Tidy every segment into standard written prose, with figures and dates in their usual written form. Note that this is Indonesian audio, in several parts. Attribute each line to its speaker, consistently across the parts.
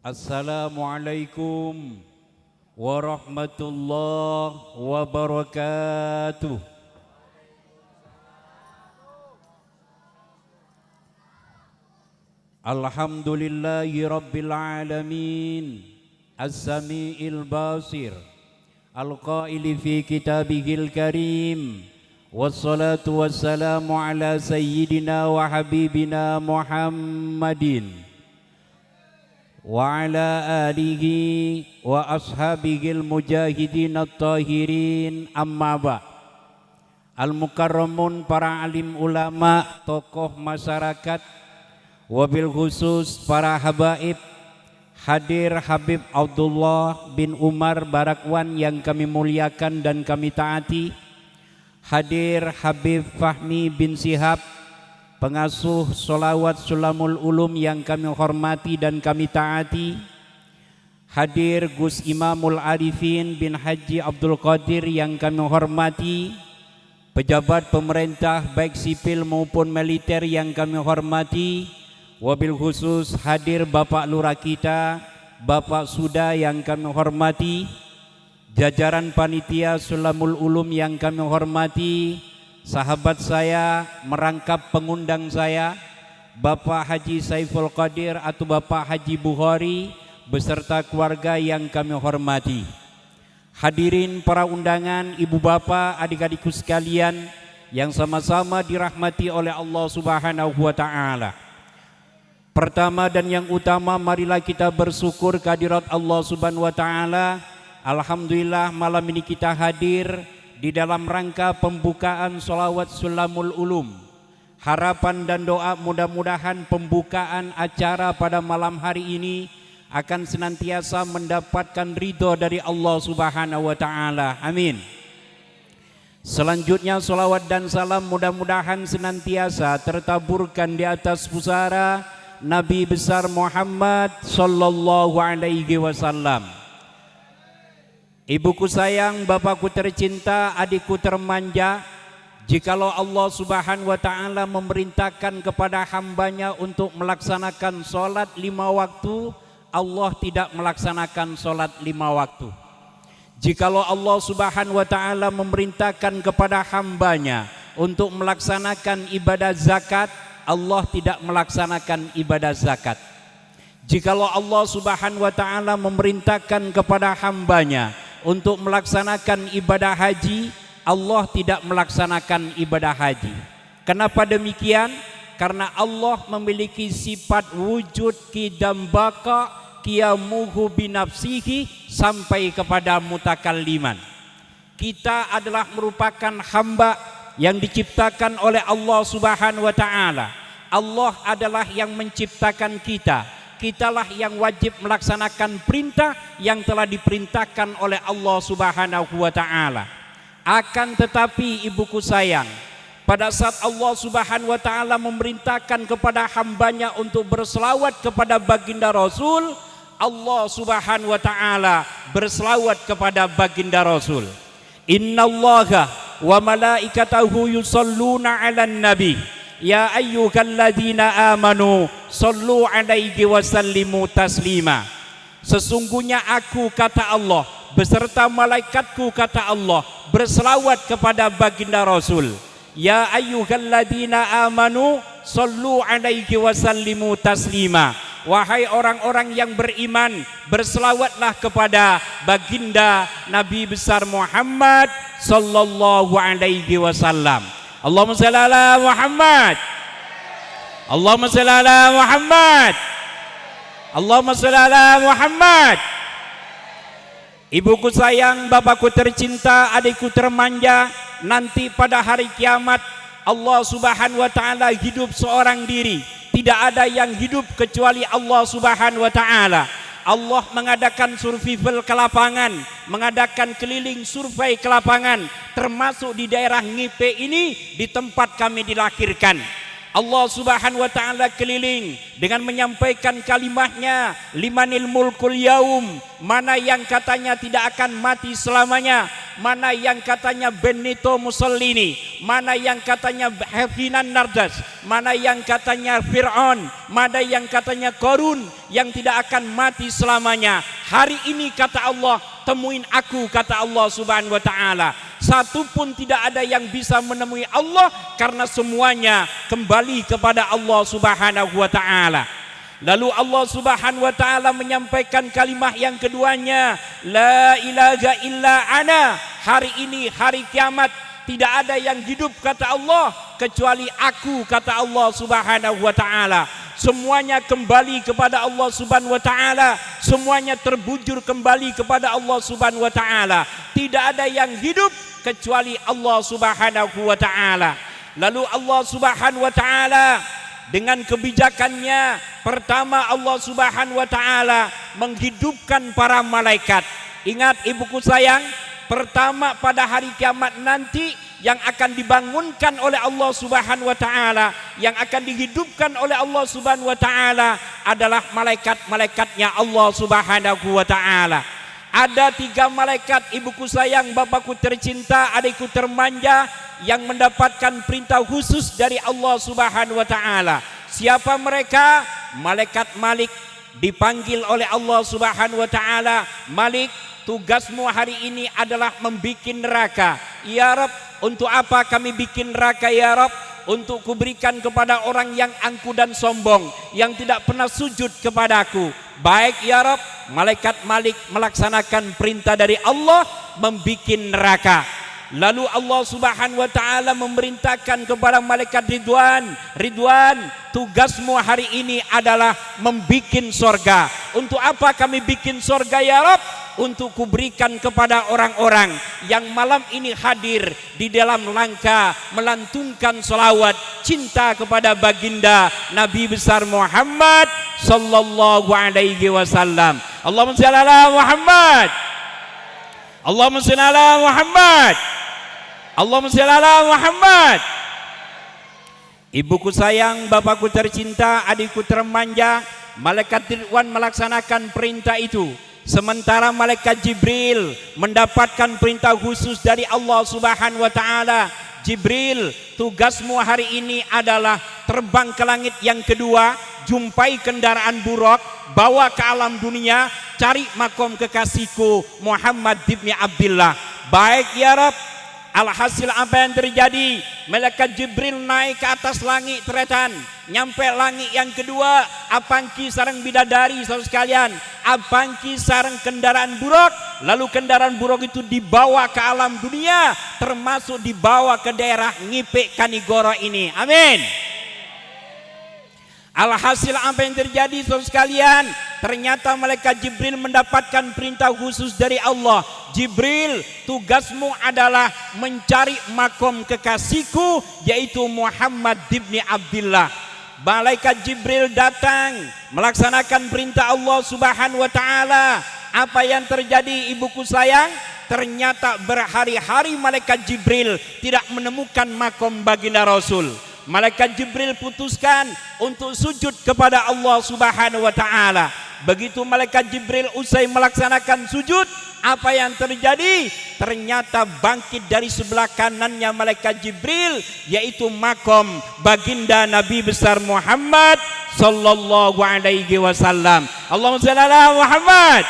Speaker 1: Assalamualaikum warahmatullahi wabarakatuh. Alhamdulillahi rabbil alamin, as-sami'il basir, al-qaili fi kitabihil karim, wassalatu wassalamu ala sayyidina wa habibina Muhammadin wa ala alihi wa ashabihil mujahidin at-tahirin, amma ba'. Al-mukarramun, para alim ulama, tokoh masyarakat, wabil khusus para habaib, hadir Habib Abdullah bin Umar Barakwan yang kami muliakan dan kami taati, hadir Habib Fahmi bin Sihab, pengasuh Sholawat Sulamul Ulum yang kami hormati dan kami taati, hadir Gus Imamul Arifin bin Haji Abdul Qadir yang kami hormati, pejabat pemerintah baik sipil maupun militer yang kami hormati, wabil khusus hadir Bapak Lurah kita, Bapak Suda yang kami hormati, jajaran panitia Sulamul Ulum yang kami hormati, sahabat saya, merangkap pengundang saya, Bapak Haji Saiful Qadir atau Bapak Haji Bukhari beserta keluarga yang kami hormati. Hadirin para undangan, ibu bapak, adik-adikku sekalian yang sama-sama dirahmati oleh Allah Subhanahu wa taala. Pertama dan yang utama, marilah kita bersyukur kehadirat Allah Subhanahu wa taala. Alhamdulillah malam ini kita hadir di dalam rangka pembukaan Sholawat Sulamul Ulum. Harapan dan doa mudah-mudahan pembukaan acara pada malam hari ini akan senantiasa mendapatkan ridho dari Allah Subhanahu wa taala. Amin. Selanjutnya sholawat dan salam mudah-mudahan senantiasa tertaburkan di atas pusara Nabi besar Muhammad sallallahu alaihi wasallam. Ibuku sayang, bapakku tercinta, adikku termanja, jikalau Allah Subhanahu wa taala memerintahkan kepada hambanya untuk melaksanakan sholat 5 waktu, Allah tidak melaksanakan sholat 5 waktu. Jikalau Allah Subhanahu wa taala memerintahkan kepada hambanya untuk melaksanakan ibadah zakat, Allah tidak melaksanakan ibadah zakat. Jikalau Allah Subhanahu wa taala memerintahkan kepada hambanya untuk melaksanakan ibadah haji, Allah tidak melaksanakan ibadah haji. Kenapa demikian? Karena Allah memiliki sifat wujud qidam baqa qiyamuhu binafsihi sampai kepada mutakalliman. Kita adalah merupakan hamba yang diciptakan oleh Allah Subhanahu wa taala. Allah adalah yang menciptakan kita. Kitalah yang wajib melaksanakan perintah yang telah diperintahkan oleh Allah Subhanahu wa taala. Akan tetapi ibuku sayang, pada saat Allah Subhanahu wa taala memerintahkan kepada hambanya untuk berselawat kepada baginda Rasul, Allah Subhanahu wa taala berselawat kepada baginda Rasul. Innallaha wa malaikatahu yusholluna 'alan nabi ya ayyuhalladzina amanu shollu 'alaihi wa sallimu taslima. Sesungguhnya aku, kata Allah, beserta malaikatku, kata Allah, berselawat kepada baginda Rasul. Ya ayyuhalladzina amanu shollu 'alaihi wa sallimu taslima. Wahai orang-orang yang beriman, berselawatlah kepada baginda Nabi besar Muhammad sallallahu alaihi wasallam. Allahumma shalli ala Muhammad. Allahumma shalli ala Muhammad. Allahumma shalli ala Muhammad. Ibuku sayang, bapakku tercinta, adikku termanja, nanti pada hari kiamat Allah Subhanahu wa taala hidup seorang diri. Tidak ada yang hidup kecuali Allah Subhanahu wa taala. Allah mengadakan survival ke lapangan, mengadakan keliling survei ke lapangan, termasuk di daerah Ngipe ini, di tempat kami dilahirkan. Allah Subhanahu wa taala keliling dengan menyampaikan kalimatnya, limanil mulkul yaum, mana yang katanya tidak akan mati selamanya, mana yang katanya Benito Mussolini, mana yang katanya Ferdinand Nardas, mana yang katanya Fir'aun, mana yang katanya Korun yang tidak akan mati selamanya. Hari ini kata Allah, temuin aku, kata Allah Subhanahu wa taala. Satu pun tidak ada yang bisa menemui Allah karena semuanya kembali kepada Allah Subhanahu wa taala. Lalu Allah Subhanahu wa taala menyampaikan kalimat yang keduanya, la ilaha illa ana. Hari ini hari kiamat tidak ada yang hidup kata Allah kecuali aku, kata Allah Subhanahu wa taala. Semuanya kembali kepada Allah Subhanahu wa taala, semuanya terbujur kembali kepada Allah Subhanahu wa taala. Tidak ada yang hidup kecuali Allah Subhanahu wa taala. Lalu Allah Subhanahu wa taala dengan kebijakannya, pertama Allah Subhanahu wa taala menghidupkan para malaikat. Ingat ibuku sayang, pertama pada hari kiamat nanti yang akan dibangunkan oleh Allah Subhanahu wa taala, yang akan dihidupkan oleh Allah Subhanahu wa taala adalah malaikat-malaikatnya Allah Subhanahu wa taala. Ada 3 malaikat ibuku sayang, bapakku tercinta, adikku termanja yang mendapatkan perintah khusus dari Allah Subhanahu wa taala. Siapa mereka? Malaikat Malik dipanggil oleh Allah Subhanahu wa taala, Malik, tugasmu hari ini adalah membikin neraka. Ya Rabb, untuk apa kami bikin neraka ya Rabb? Untuk kuberikan kepada orang yang angkuh dan sombong, yang tidak pernah sujud kepadaku. Baik ya Rabb. Malaikat Malik melaksanakan perintah dari Allah membikin neraka. Lalu Allah Subhanahu wa taala memerintahkan kepada malaikat Ridwan, tugasmu hari ini adalah membikin sorga. Untuk apa kami bikin sorga ya Rabb? Untuk kuberikan kepada orang-orang yang malam ini hadir di dalam rangka melantunkan selawat cinta kepada baginda Nabi besar Muhammad sallallahu alaihi wasallam. Allahumma shalli ala Muhammad. Allahumma shalli ala Muhammad. Allahumma shalli ala Muhammad. Ibuku sayang, bapakku tercinta, adikku termanja, malaikat Ridwan melaksanakan perintah itu. Sementara malaikat Jibril mendapatkan perintah khusus dari Allah Subhanahu wa taala. Jibril, tugasmu hari ini adalah terbang ke langit yang kedua, jumpai kendaraan buruk, bawa ke alam dunia, cari makom kekasihku Muhammad ibn Abdullah. Baik ya Rabb. Alhasil apa yang terjadi? Malaikat Jibril naik ke atas langit tretan, nyampe langit yang kedua, apangki sareng bidadari saudara sekalian, apangki sareng kendaraan buruk. Lalu kendaraan buruk itu dibawa ke alam dunia, termasuk dibawa ke daerah Ngipik Kanigoro ini. Amin. Alhasil apa yang terjadi saudara sekalian? Ternyata malaikat Jibril mendapatkan perintah khusus dari Allah. Jibril, tugasmu adalah mencari makom kekasihku yaitu Muhammad ibn Abdullah. Malaikat Jibril datang melaksanakan perintah Allah Subhanahu wa taala. Apa yang terjadi ibuku sayang? Ternyata berhari-hari malaikat Jibril tidak menemukan makom baginda Rasul. Malaikat Jibril putuskan untuk sujud kepada Allah Subhanahu wa taala. Begitu malaikat Jibril usai melaksanakan sujud, apa yang terjadi? Ternyata bangkit dari sebelah kanannya malaikat Jibril yaitu makom baginda Nabi besar Muhammad sallallahu alaihi wasallam. Allahumma shalli ala Muhammad.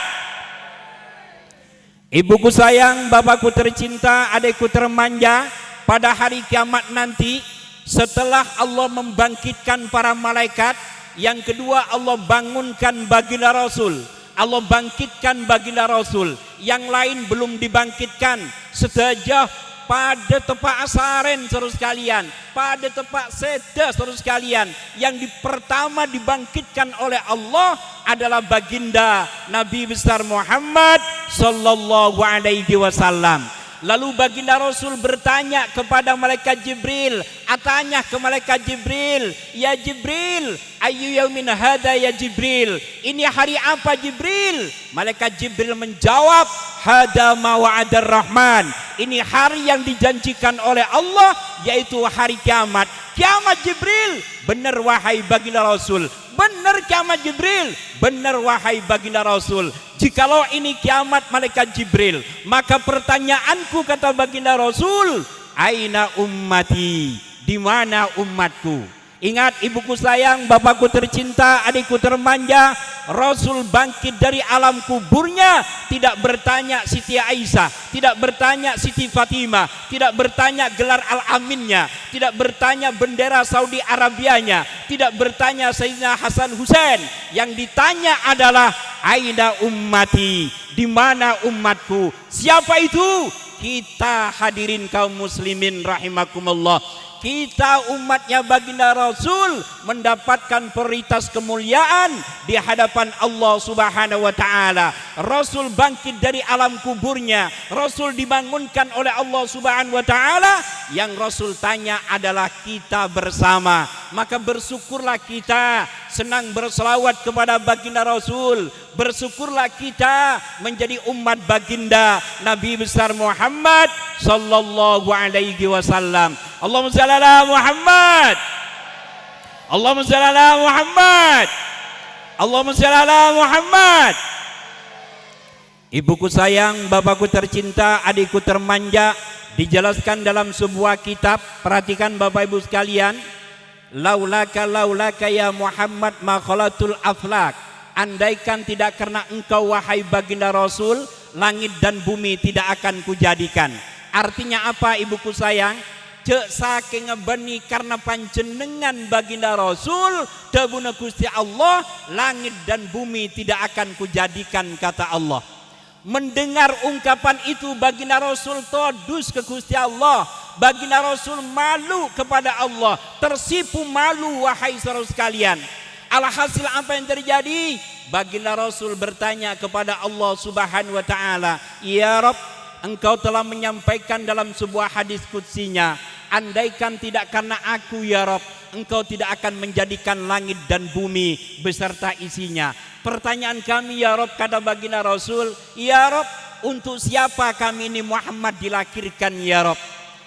Speaker 1: Ibuku sayang, bapakku tercinta, adikku termanja, pada hari kiamat nanti setelah Allah membangkitkan para malaikat, yang kedua Allah bangunkan baginda Rasul. Allah bangkitkan baginda Rasul. Yang lain belum dibangkitkan. Setajah pada tepak asaren saudara sekalian, pada tepak seda saudara sekalian, yang pertama dibangkitkan oleh Allah adalah baginda Nabi besar Muhammad sallallahu alaihi wasallam. Lalu baginda Rasul bertanya kepada malaikat Jibril, atanya ke malaikat Jibril, ya Jibril, ayu yaumin hada ya Jibril, ini hari apa Jibril? Malaikat Jibril menjawab, hada ma wa'adar rahman. Ini hari yang dijanjikan oleh Allah, yaitu hari kiamat. Kiamat Jibril, benar wahai baginda Rasul. Benar kiamat Jibril, benar wahai baginda Rasul. Jikalau ini kiamat malaikat Jibril, maka pertanyaanku kata baginda Rasul, aina ummati, di mana umatku? Ingat ibuku sayang, bapakku tercinta, adikku termanja, Rasul bangkit dari alam kuburnya, tidak bertanya Siti Aisyah, tidak bertanya Siti Fatimah, tidak bertanya gelar al-aminnya, tidak bertanya bendera Saudi Arabianya, tidak bertanya Sayyidina Hasan Hussein. Yang ditanya adalah aina ummati, di mana umatku? Siapa itu? Kita hadirin kaum muslimin rahimakumullah. Kita umatnya baginda Rasul mendapatkan prioritas kemuliaan di hadapan Allah Subhanahu wa taala. Rasul bangkit dari alam kuburnya, Rasul dibangunkan oleh Allah Subhanahu wa taala. Yang Rasul tanya adalah kita bersama. Maka bersyukurlah kita, senang berselawat kepada baginda Rasul. Bersyukurlah kita menjadi umat baginda Nabi besar Muhammad sallallahu alaihi wasallam. Allahumma shalli ala Muhammad. Allahumma shalli ala Muhammad. Allahumma shalli ala Muhammad. Ibuku sayang, bapakku tercinta, adikku termanja, dijelaskan dalam sebuah kitab. Perhatikan Bapak Ibu sekalian, laulaka ya Muhammad ma khalatul aflak. Andaikan tidak karena engkau wahai baginda Rasul, langit dan bumi tidak akan kujadikan. Artinya apa ibuku sayang? Cek saking ngebeni karena panjenengan baginda Rasul, dabuna Gusti Allah, langit dan bumi tidak akan kujadikan, kata Allah. Mendengar ungkapan itu baginda Rasul todus ke Gusti Allah. Baginda Rasul malu kepada Allah, tersipu malu wahai saudara sekalian. Alhasil apa yang terjadi? Baginda Rasul bertanya kepada Allah Subhanahu wa taala, "Ya Rabb, engkau telah menyampaikan dalam sebuah hadis qudsinya, andaikan tidak karena aku ya Rabb, engkau tidak akan menjadikan langit dan bumi beserta isinya." Pertanyaan kami ya Rabb, kata baginda Rasul, "Ya Rabb, untuk siapa kami ini Muhammad dilahirkan ya Rabb?"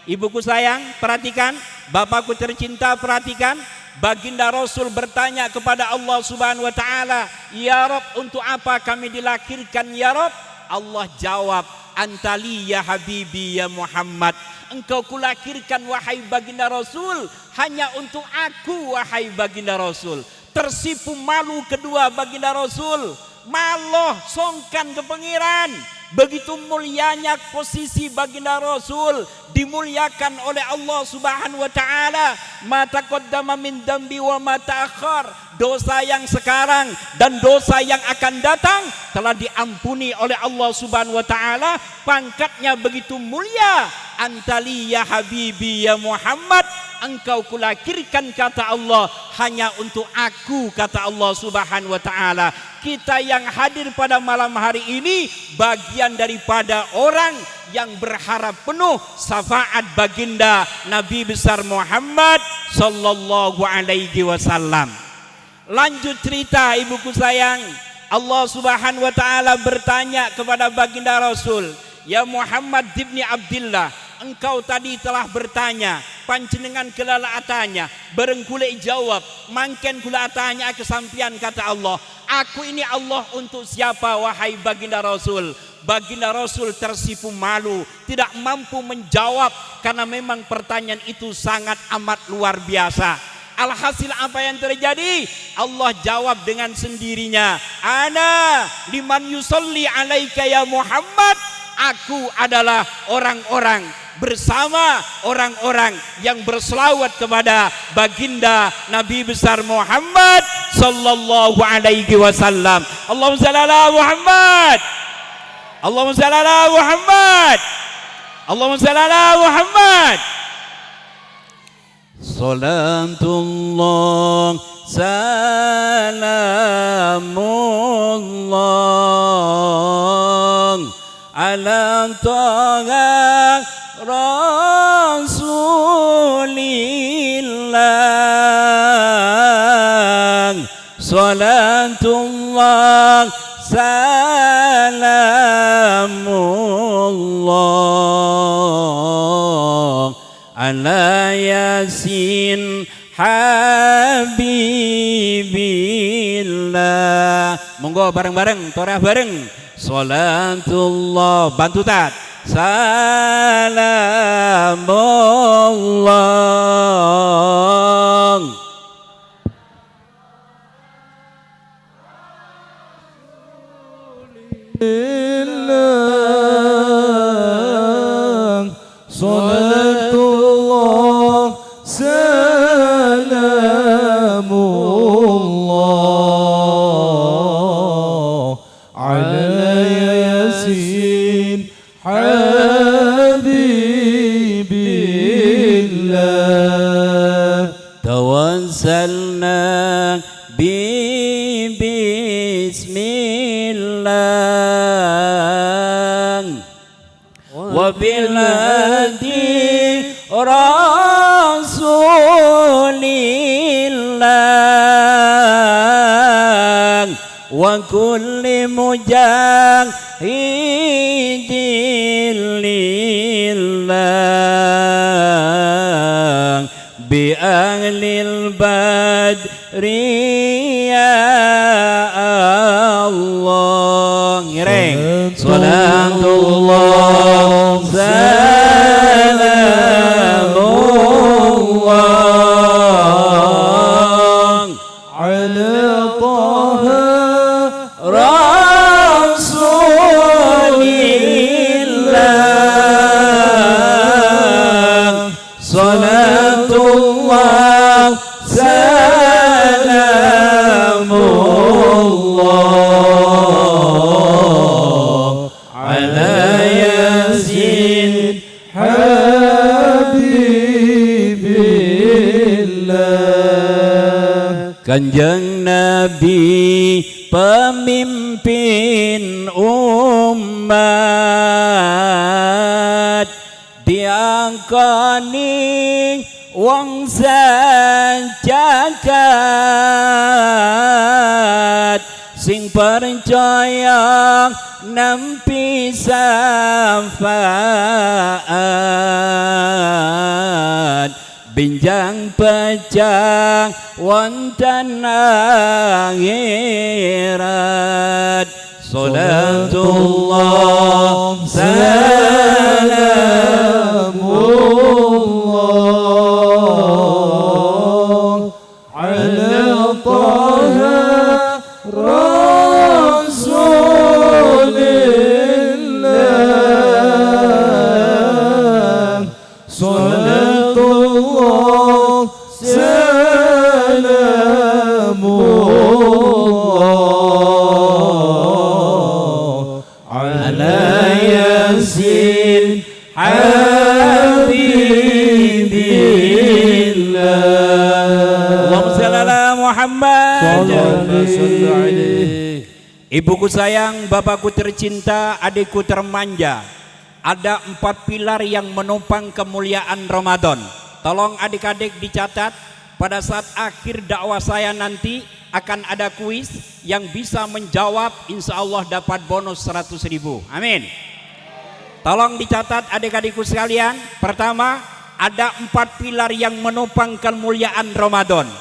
Speaker 1: Ibuku sayang, perhatikan, bapakku tercinta, perhatikan. Baginda Rasul bertanya kepada Allah Subhanahu wa taala, "Ya Rabb, untuk apa kami dilahirkan ya Rabb?" Allah jawab, "Antali ya habibi ya Muhammad." Engkau kulahirkan wahai baginda Rasul hanya untuk aku wahai baginda Rasul. Tersipu malu kedua baginda Rasul, maloh songkan ke pengiran. Begitu mulianya posisi baginda Rasul, dimuliakan oleh Allah Subhanahu wa taala. Ma taqaddama min dambi wa ma ta'akhkhar. Dosa yang sekarang dan dosa yang akan datang telah diampuni oleh Allah Subhanahu wa taala. Pangkatnya begitu mulia. Antali ya habibi ya Muhammad, engkau kulahirkan, kata Allah, hanya untuk aku, kata Allah Subhanahu wa taala. Kita yang hadir pada malam hari ini bagian daripada orang yang berharap penuh syafaat baginda Nabi besar Muhammad sallallahu alaihi wasallam. Lanjut cerita ibuku sayang, Allah Subhanahu wa taala bertanya kepada baginda Rasul, "Ya Muhammad ibni Abdillah, engkau tadi telah bertanya, panjenengan kelalaatanya, bareng kule jawab, mangken kulaatanya kesampian, kata Allah. Aku ini Allah untuk siapa wahai baginda Rasul?" Baginda Rasul tersipu malu, tidak mampu menjawab karena memang pertanyaan itu sangat amat luar biasa. Alhasil apa yang terjadi? Allah jawab dengan sendirinya, "Ana liman yusolli alaika ya Muhammad." Aku adalah orang-orang bersama orang-orang yang berselawat kepada baginda Nabi besar Muhammad sallallahu alaihi wasallam. Allahumma shalli ala Muhammad. Allahumma shalli ala Muhammad. Allahumma shalli ala Muhammad. Salatullah salamullah ala taha Rasulillah. Salatullah salamullah ala yasin habibillah. Monggo bareng-bareng, torah bareng. Salatullah, bantu tat. Salamullah
Speaker 2: salatullah salamullah ala yasin habibillah
Speaker 1: tawassalna bismillah wa bil hadi rasulillah wa kulli mujahidin lillah bi ahlil badri ya Allah. Ngiring salatullah salamullah
Speaker 2: ala taha
Speaker 1: rasulillah salatullah salamullah ala yasin
Speaker 2: habibillah.
Speaker 1: Kanjeng Nabi pemimpin umat diangkani wong sajagat sing percaya nampi syafaat binjang pecah wonten akhirat. Salatullah
Speaker 2: salamullah ala taha rasulillah salatullah salamullah ala yasin habibillah.
Speaker 1: Allahumma shalli ala Muhammad. Ibuku sayang, bapakku tercinta, adikku termanja, ada 4 pilar yang menopang kemuliaan Ramadan. Tolong adik-adik dicatat, pada saat akhir dakwah saya nanti akan ada kuis yang bisa menjawab, insya Allah dapat bonus 100.000. Amin. Tolong dicatat adik-adikku sekalian. Pertama, ada 4 pilar yang menopang kemuliaan Ramadan.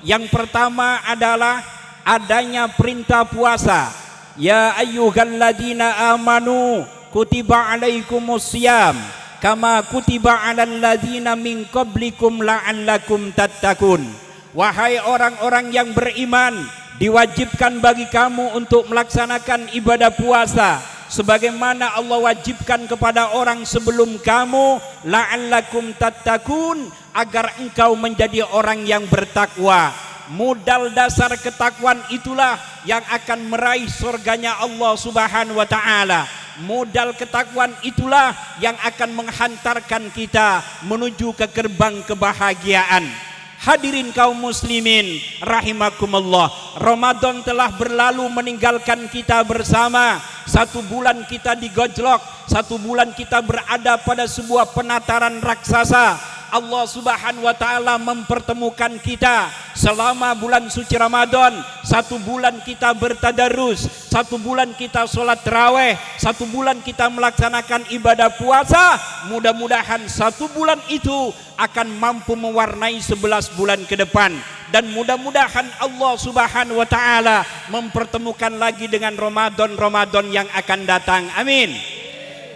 Speaker 1: Yang pertama adalah adanya perintah puasa. Ya ayyuhalladzina amanu kutiba alaikumusiyam kama kutiba alal ladzina min qablikum la'allakum tattaqun. Wahai orang-orang yang beriman, diwajibkan bagi kamu untuk melaksanakan ibadah puasa sebagaimana Allah wajibkan kepada orang sebelum kamu, la'allakum tattaqun, agar engkau menjadi orang yang bertakwa. Modal dasar ketakwaan itulah yang akan meraih surganya Allah Subhanahu wa taala. Modal ketakwaan itulah yang akan menghantarkan kita menuju ke gerbang kebahagiaan. Hadirin kaum muslimin rahimakumullah, Ramadan telah berlalu meninggalkan kita bersama. 1 bulan kita digojlok, 1 bulan kita berada pada sebuah penataran raksasa. Allah Subhanahu wa taala mempertemukan kita selama bulan suci Ramadan. 1 bulan kita bertadarus, 1 bulan kita sholat tarawih, 1 bulan kita melaksanakan ibadah puasa. Mudah-mudahan 1 bulan itu akan mampu mewarnai 11 bulan ke depan, dan mudah-mudahan Allah Subhanahu wa taala mempertemukan lagi dengan Ramadan yang akan datang. Amin.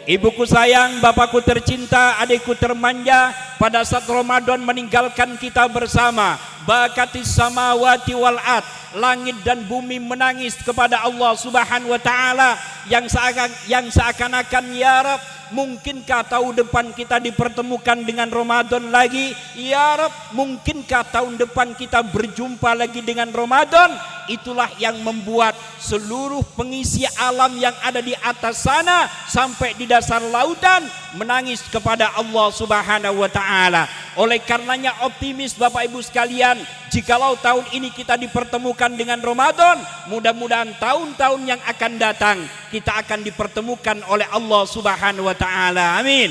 Speaker 1: Ibuku sayang, bapakku tercinta, adikku termanja, pada saat Ramadan meninggalkan kita bersama, bakatis samawati wal ard, langit dan bumi menangis kepada Allah Subhanahu wa taala yang seakan-akan, ya Rab, mungkinkah tahun depan kita dipertemukan dengan Ramadan lagi? Ya Rab, mungkinkah tahun depan kita berjumpa lagi dengan Ramadan? Itulah yang membuat seluruh pengisi alam yang ada di atas sana sampai di dasar lautan menangis kepada Allah Subhanahu wa taala. Oleh karenanya optimis Bapak Ibu sekalian, jikalau tahun ini kita dipertemukan dengan Ramadan, mudah-mudahan tahun-tahun yang akan datang kita akan dipertemukan oleh Allah Subhanahu wa taala. Amin.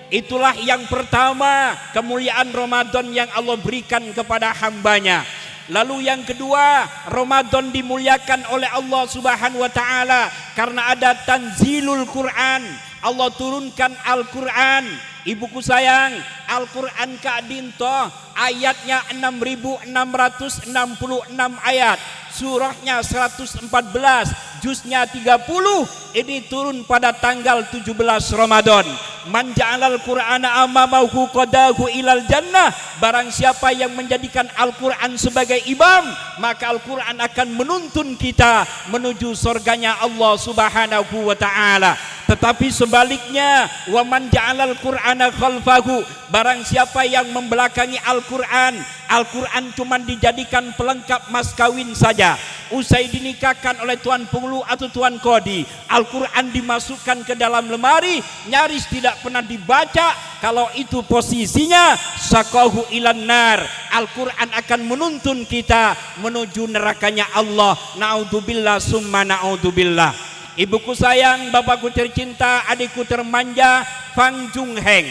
Speaker 1: Itulah yang pertama, kemuliaan Ramadan yang Allah berikan kepada hambanya. Lalu yang kedua, Ramadan dimuliakan oleh Allah Subhanahu wa taala karena ada tanzilul Quran. Allah turunkan Al-Quran. Ibuku sayang, Al-Quran Kak Dinto ayatnya 6.666 ayat, surahnya 114, juznya 30. Ini turun pada tanggal 17 Ramadan. Man ja'alal Qur'ana amamahu qadahu ilal jannah. Barang siapa yang menjadikan Al-Quran sebagai imam, maka Al-Quran akan menuntun kita menuju surganya Allah Subhanahu wa ta'ala. Tetapi sebaliknya, wa man ja'alal Qur'ana khalfahu, barang siapa yang membelakangi Al-Quran, Al-Quran cuma dijadikan pelengkap mas kawin saja. Usai dinikahkan oleh tuan pengulu atau tuan kodi, Al-Quran dimasukkan ke dalam lemari, nyaris tidak pernah dibaca. Kalau itu posisinya, saqahu ilan nar, Al-Quran akan menuntun kita menuju nerakanya Allah. Na'udzubillah summa na'udzubillah. Ibuku sayang, bapakku tercinta, adikku termanja, Fang Jungheng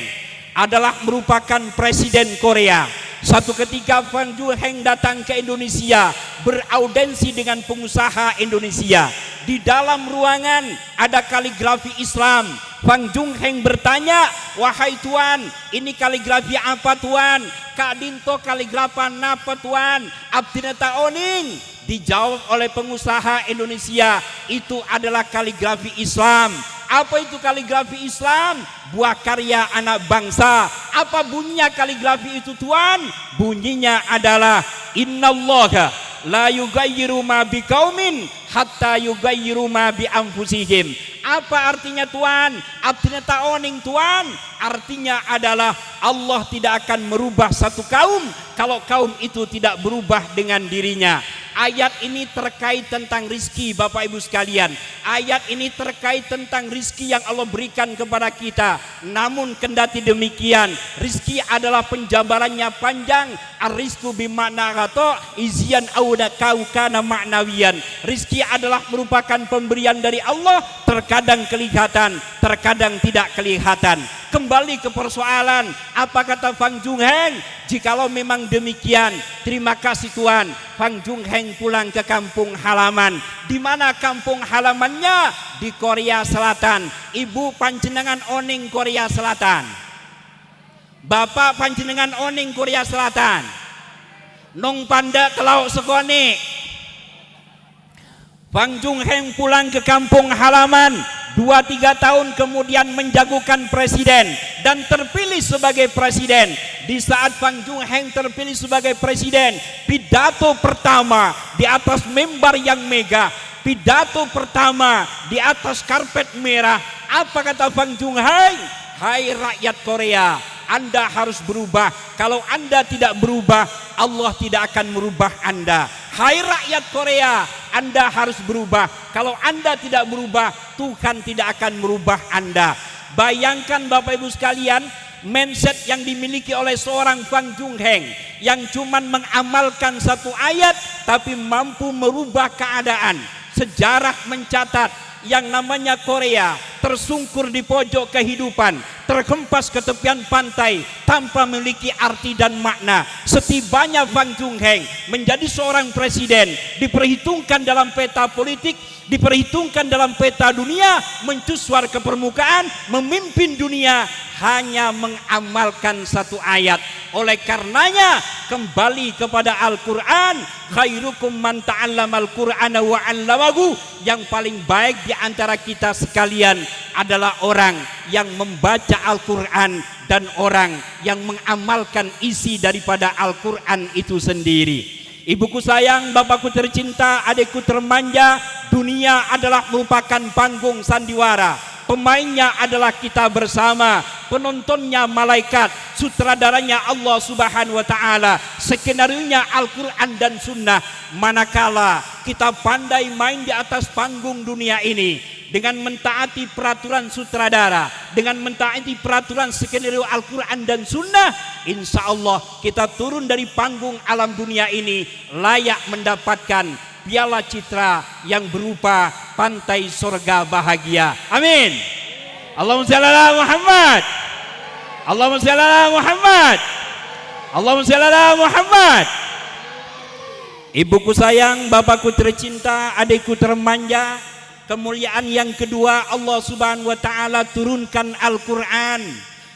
Speaker 1: adalah merupakan presiden Korea. Suatu ketika Fang Jungheng datang ke Indonesia, beraudensi dengan pengusaha Indonesia. Di dalam ruangan ada kaligrafi Islam. Fang Jungheng bertanya, wahai tuan, ini kaligrafi apa tuan? Kak Dinto kaligrafi apa tuan? Abdinata oning. Dijawab oleh pengusaha Indonesia, itu adalah kaligrafi Islam. Apa itu kaligrafi Islam? Buah karya anak bangsa. Apa bunyinya kaligrafi itu tuan? Bunyinya adalah innallaha la yughayyiru ma biqaumin hatta yughayyiru ma bi anfusihim. Apa artinya tuan? Artinya taoning tuan. Artinya adalah Allah tidak akan merubah satu kaum kalau kaum itu tidak berubah dengan dirinya. Ayat ini terkait tentang rizki Bapak Ibu sekalian. Ayat ini terkait tentang rizki yang Allah berikan kepada kita. Namun kendati demikian, rizki adalah penjabarannya panjang. Ar-rizku bimakna ghato izian awda kaukana ma'nawiyan. Rizki adalah merupakan pemberian dari Allah, terkadang kelihatan, terkadang tidak kelihatan. Kembali ke persoalan, apa kata Fang Jungheng? Jikalau memang demikian, terima kasih Tuhan. Fang Jungheng pulang ke kampung halaman. Di mana kampung halamannya? Di Korea Selatan. Ibu panjenengan oning Korea Selatan. Bapak panjenengan oning Korea Selatan. Nong panda kelau sekoni. Fang Jungheng pulang ke kampung halaman. 2-3 tahun kemudian menjagokan presiden dan terpilih sebagai presiden. Di saat Fang Jungheng terpilih sebagai presiden, pidato pertama di atas mimbar yang megah, pidato pertama di atas karpet merah. Apa kata Fang Jungheng? Hai rakyat Korea, Anda harus berubah. Kalau Anda tidak berubah, Allah tidak akan merubah Anda. Hai rakyat Korea, Anda harus berubah. Kalau Anda tidak berubah, Tuhan tidak akan merubah Anda. Bayangkan Bapak Ibu sekalian, mindset yang dimiliki oleh seorang Fang Jungheng yang cuman mengamalkan satu ayat tapi mampu merubah keadaan. Sejarah mencatat yang namanya Korea tersungkur di pojok kehidupan, terhempas ke tepian pantai tanpa memiliki arti dan makna. Setibanya Wang Jungheng menjadi seorang presiden, diperhitungkan dalam peta politik, diperhitungkan dalam peta dunia, mencusuar ke permukaan, memimpin dunia, hanya mengamalkan satu ayat. Oleh karenanya kembali kepada Al-Quran, khairukum man ta'allamal Qur'ana wa 'allamahu. Yang paling baik di antara kita sekalian adalah orang yang membaca Al-Quran dan orang yang mengamalkan isi daripada Al-Quran itu sendiri. Ibuku sayang, bapakku tercinta, adikku termanja, dunia adalah merupakan panggung sandiwara. Pemainnya adalah kita bersama, penontonnya malaikat, sutradaranya Allah Subhanahu wa taala, skenarionya Al-Qur'an dan Sunnah. Manakala kita pandai main di atas panggung dunia ini dengan mentaati peraturan sutradara, dengan mentaati peraturan skenario Al-Qur'an dan Sunnah, insya Allah kita turun dari panggung alam dunia ini layak mendapatkan piala citra yang berupa pantai surga bahagia. Amin. Allahumma shalli ala Muhammad. Allahumma shalli ala Muhammad. Allahumma shalli ala Muhammad. Ibuku sayang, bapakku tercinta, adikku termanja, kemuliaan yang kedua, Allah Subhanahu wa taala turunkan Al-Qur'an.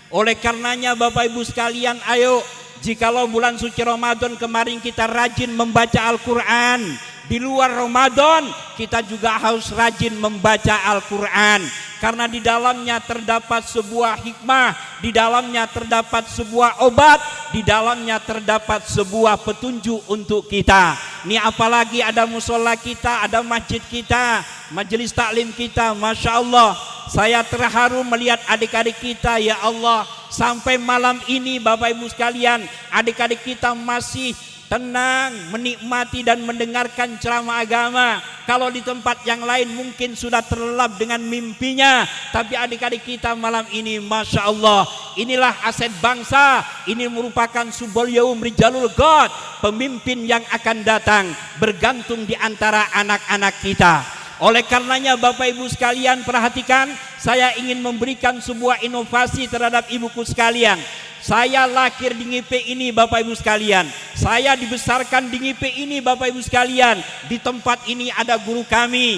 Speaker 1: Oleh karenanya Bapak Ibu sekalian, ayo, jikalau bulan suci Ramadan kemarin kita rajin membaca Al-Qur'an, di luar Ramadan kita juga harus rajin membaca Al-Quran, karena di dalamnya terdapat sebuah hikmah, di dalamnya terdapat sebuah obat, di dalamnya terdapat sebuah petunjuk untuk kita. Ini apalagi ada musola kita, ada masjid kita, majelis taklim kita. Masya Allah, saya terharu melihat adik-adik kita. Ya Allah, sampai malam ini Bapak Ibu sekalian, adik-adik kita masih tenang menikmati dan mendengarkan ceramah agama. Kalau di tempat yang lain mungkin sudah terlelap dengan mimpinya, tapi adik-adik kita malam ini Masya Allah, inilah aset bangsa. Ini merupakan subul yaum rijalul God, pemimpin yang akan datang bergantung di antara anak-anak kita. Oleh karenanya Bapak Ibu sekalian perhatikan, saya ingin memberikan sebuah inovasi terhadap ibuku sekalian. Saya lahir di Ngipe ini Bapak Ibu sekalian, saya dibesarkan di Ngipe ini Bapak Ibu sekalian. Di tempat ini ada guru kami,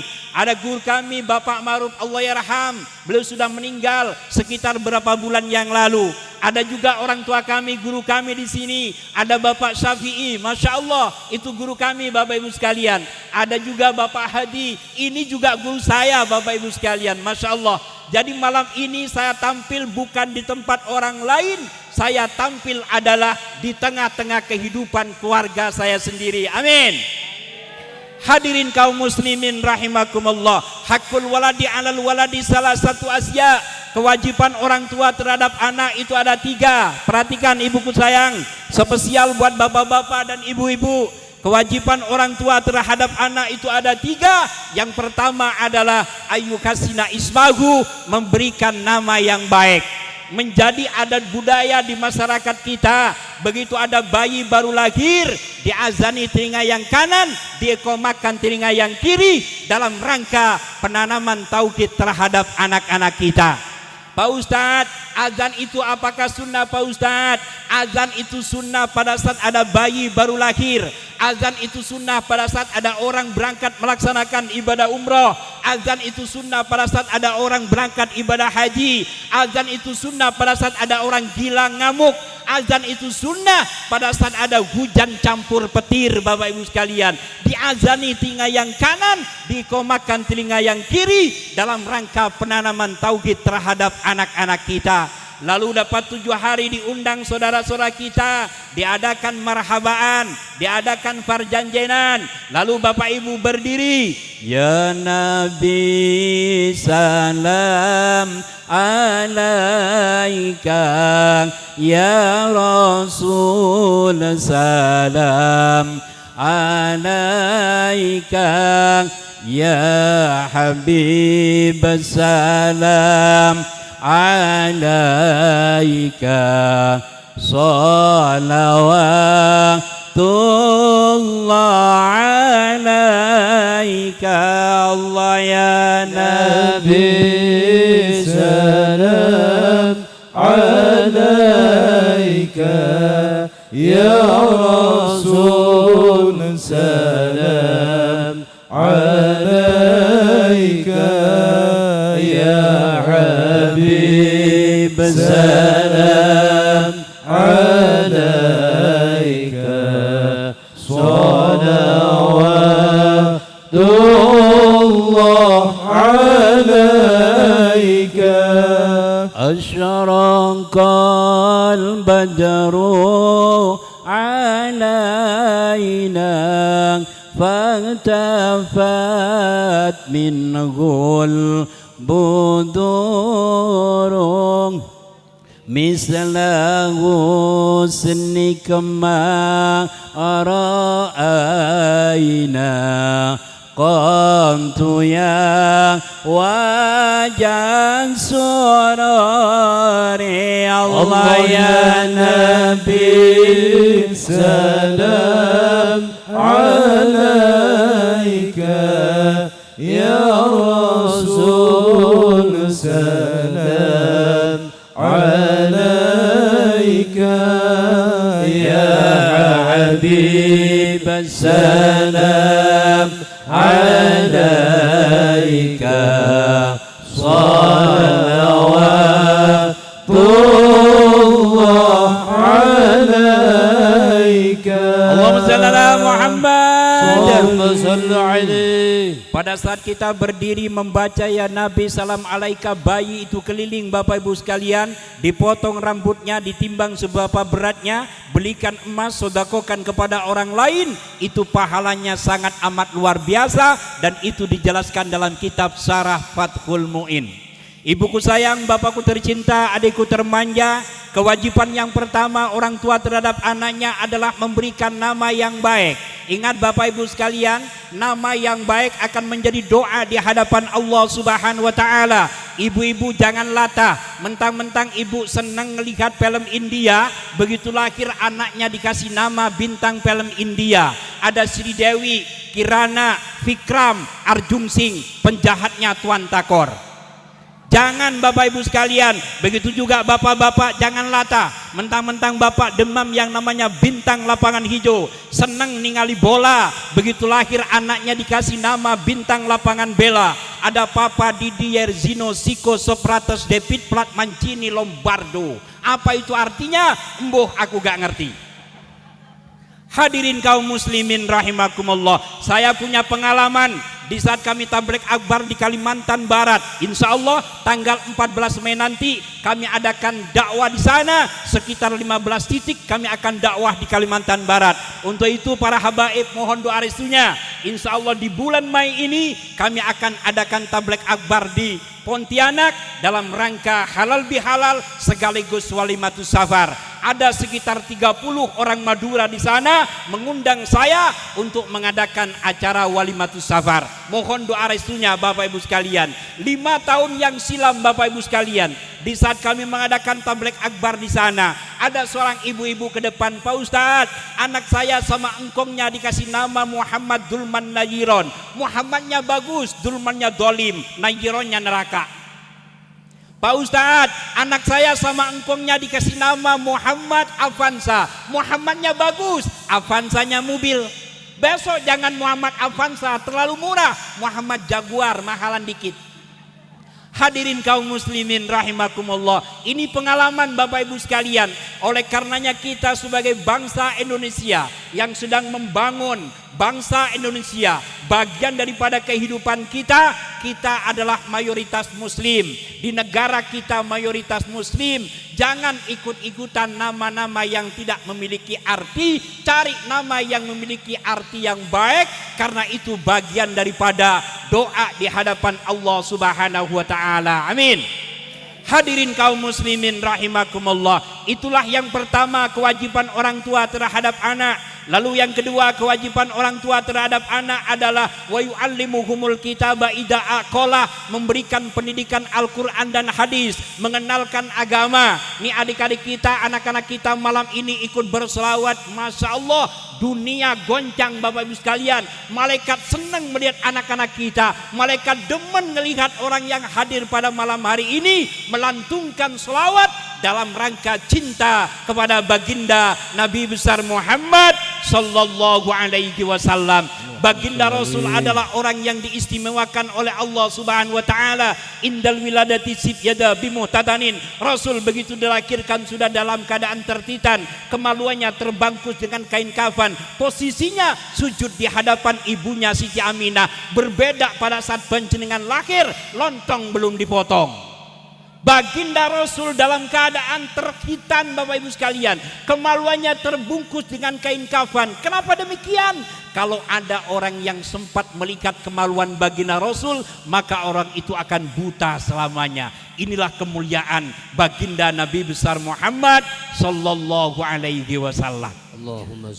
Speaker 1: Bapak Ma'ruf Allahyarham, beliau sudah meninggal sekitar berapa bulan yang lalu. Ada juga orang tua kami, guru kami di sini, ada Bapak Syafi'i, Masya Allah, itu guru kami Bapak Ibu sekalian. Ada juga Bapak Hadi, ini juga guru saya Bapak Ibu sekalian, Masya Allah. Jadi malam ini saya tampil bukan di tempat orang lain, saya tampil adalah di tengah-tengah kehidupan keluarga saya sendiri. Amin. Hadirin kaum muslimin rahimakumullah, hakul waladi alal waladi salah satu asya. Kewajiban orang tua terhadap anak itu ada 3. Perhatikan ibuku sayang, spesial buat bapak-bapak dan ibu-ibu. Kewajiban orang tua terhadap anak itu ada 3. Yang pertama adalah ayyukasina ismahu, memberikan nama yang baik. Menjadi adat budaya di masyarakat kita, begitu ada bayi baru lahir, diazani telinga yang kanan, diekomakan telinga yang kiri, dalam rangka penanaman tauhid terhadap anak-anak kita. Pak Ustadz, azan itu apakah sunnah Pak Ustadz? Azan itu sunnah pada saat ada bayi baru lahir. Azan itu sunnah pada saat ada orang berangkat melaksanakan ibadah umroh. Azan itu sunnah pada saat ada orang berangkat ibadah haji. Azan itu sunnah pada saat ada orang gila ngamuk. Azan itu sunnah pada saat ada hujan campur petir Bapak Ibu sekalian. Diazani telinga yang kanan, dikomakan telinga yang kiri, dalam rangka penanaman tauhid terhadap anak-anak kita. Lalu dapat 7 hari diundang saudara-saudara kita, diadakan marhabaan, diadakan perjanjenan. Lalu Bapak Ibu berdiri, ya Nabi salam alaika, ya Rasul salam alaika, ya Habib salam alaika, salawatullah alaika, Allah ya Nabi salam
Speaker 2: عليك يا حبيب سلام عليك صلوات الله عليك
Speaker 1: أشرق البدر علينا فالتفت منه البدور مثل غصنك ما رأينا قمت يا وجه سروري الله يا
Speaker 2: نبي سلام عليك يا رسول سلام عليك يا حبيب السلام عليك صلوات الله عليك
Speaker 1: اللهم صل على محمد.
Speaker 2: اللهم صل عليه.
Speaker 1: Pada saat kita berdiri membaca ya Nabi salam alaika, bayi itu keliling Bapak Ibu sekalian, dipotong rambutnya, ditimbang seberapa beratnya, belikan emas, sodakokan kepada orang lain, itu pahalanya sangat amat luar biasa, dan itu dijelaskan dalam kitab Syarah Fathul Mu'in. Ibuku sayang, bapakku tercinta, adikku termanja, kewajiban yang pertama orang tua terhadap anaknya adalah memberikan nama yang baik. Ingat Bapak Ibu sekalian, nama yang baik akan menjadi doa di hadapan Allah Subhanahu wa taala. Ibu-ibu jangan latah, mentang-mentang ibu senang melihat film India, begitu lahir anaknya dikasih nama bintang film India. Ada Sri Dewi, Kirana, Vikram, Arjun Singh, penjahatnya Tuan Takor. Jangan Bapak Ibu sekalian, begitu juga bapak-bapak jangan latah, mentang-mentang bapak demam yang namanya bintang lapangan hijau, senang ningali bola, begitu lahir anaknya dikasih nama bintang lapangan bela. Ada Papa Didier Zino Zico Socrates David Plat Mancini Lombardo. Apa itu artinya? Embuh aku gak ngerti. Hadirin kaum muslimin rahimakumullah, saya punya pengalaman di saat kami tabligh akbar di Kalimantan Barat. Insya Allah tanggal 14 Mei nanti kami adakan dakwah di sana, sekitar 15 titik kami akan dakwah di Kalimantan Barat. Untuk itu para habaib mohon doa restunya. Insya Allah di bulan Mei ini kami akan adakan tabligh akbar di Pontianak dalam rangka halal bihalal sekaligus walimatus safar. Ada sekitar 30 orang Madura di sana mengundang saya untuk mengadakan acara walimatus safar. Mohon doa restunya Bapak Ibu sekalian. 5 tahun yang silam Bapak Ibu sekalian, di saat kami mengadakan tabligh akbar di sana, ada seorang ibu-ibu ke depan, Pak Ustadz, anak saya sama engkongnya dikasih nama Muhammad Dulman Najiron. Muhammadnya bagus, Dulmannya dolim, Najironnya neraka. Pak Ustadz, anak saya sama engkongnya dikasih nama Muhammad Avanza. Muhammadnya bagus, Avanzanya mobil. Besok jangan Muhammad Avanza, terlalu murah. Muhammad Jaguar, mahalan dikit. Hadirin kaum muslimin rahimakumullah, ini pengalaman Bapak Ibu sekalian. Oleh karenanya kita sebagai bangsa Indonesia yang sedang membangun bangsa Indonesia, bagian daripada kehidupan kita, kita adalah mayoritas muslim. Di negara kita mayoritas muslim, jangan ikut-ikutan nama-nama yang tidak memiliki arti. Cari nama yang memiliki arti yang baik, karena itu bagian daripada doa di hadapan Allah Subhanahu wa taala. Amin. Hadirin kaum muslimin rahimakumullah, itulah yang pertama, kewajiban orang tua terhadap anak. Lalu yang kedua, kewajiban orang tua terhadap anak adalah wa yu'allimuhumul kitaba idza aqala, memberikan pendidikan Al-Qur'an dan hadis, mengenalkan agama. Nih adik-adik kita, anak-anak kita malam ini ikut berselawat, Masya Allah, dunia goncang Bapak Ibu sekalian. Malaikat senang melihat anak-anak kita, malaikat demen melihat orang yang hadir pada malam hari ini melantungkan selawat dalam rangka cinta kepada baginda Nabi besar Muhammad sallallahu alaihi wasallam. Baginda Rasul adalah orang yang diistimewakan oleh Allah Subhanahu wa taala. Indal wiladati sibyada bimuhtadanin. Rasul begitu dilahirkan sudah dalam keadaan tertitan, kemaluannya terbangkus dengan kain kafan. Posisinya sujud di hadapan ibunya Siti Aminah. Berbeda pada saat panjenengan lahir, lontong belum dipotong. Baginda Rasul dalam keadaan terhitan, Bapak Ibu sekalian, kemaluannya terbungkus dengan kain kafan. Kenapa demikian? Kalau ada orang yang sempat melihat kemaluan baginda Rasul, maka orang itu akan buta selamanya. Inilah kemuliaan baginda Nabi besar Muhammad sallallahu alaihi wasallam.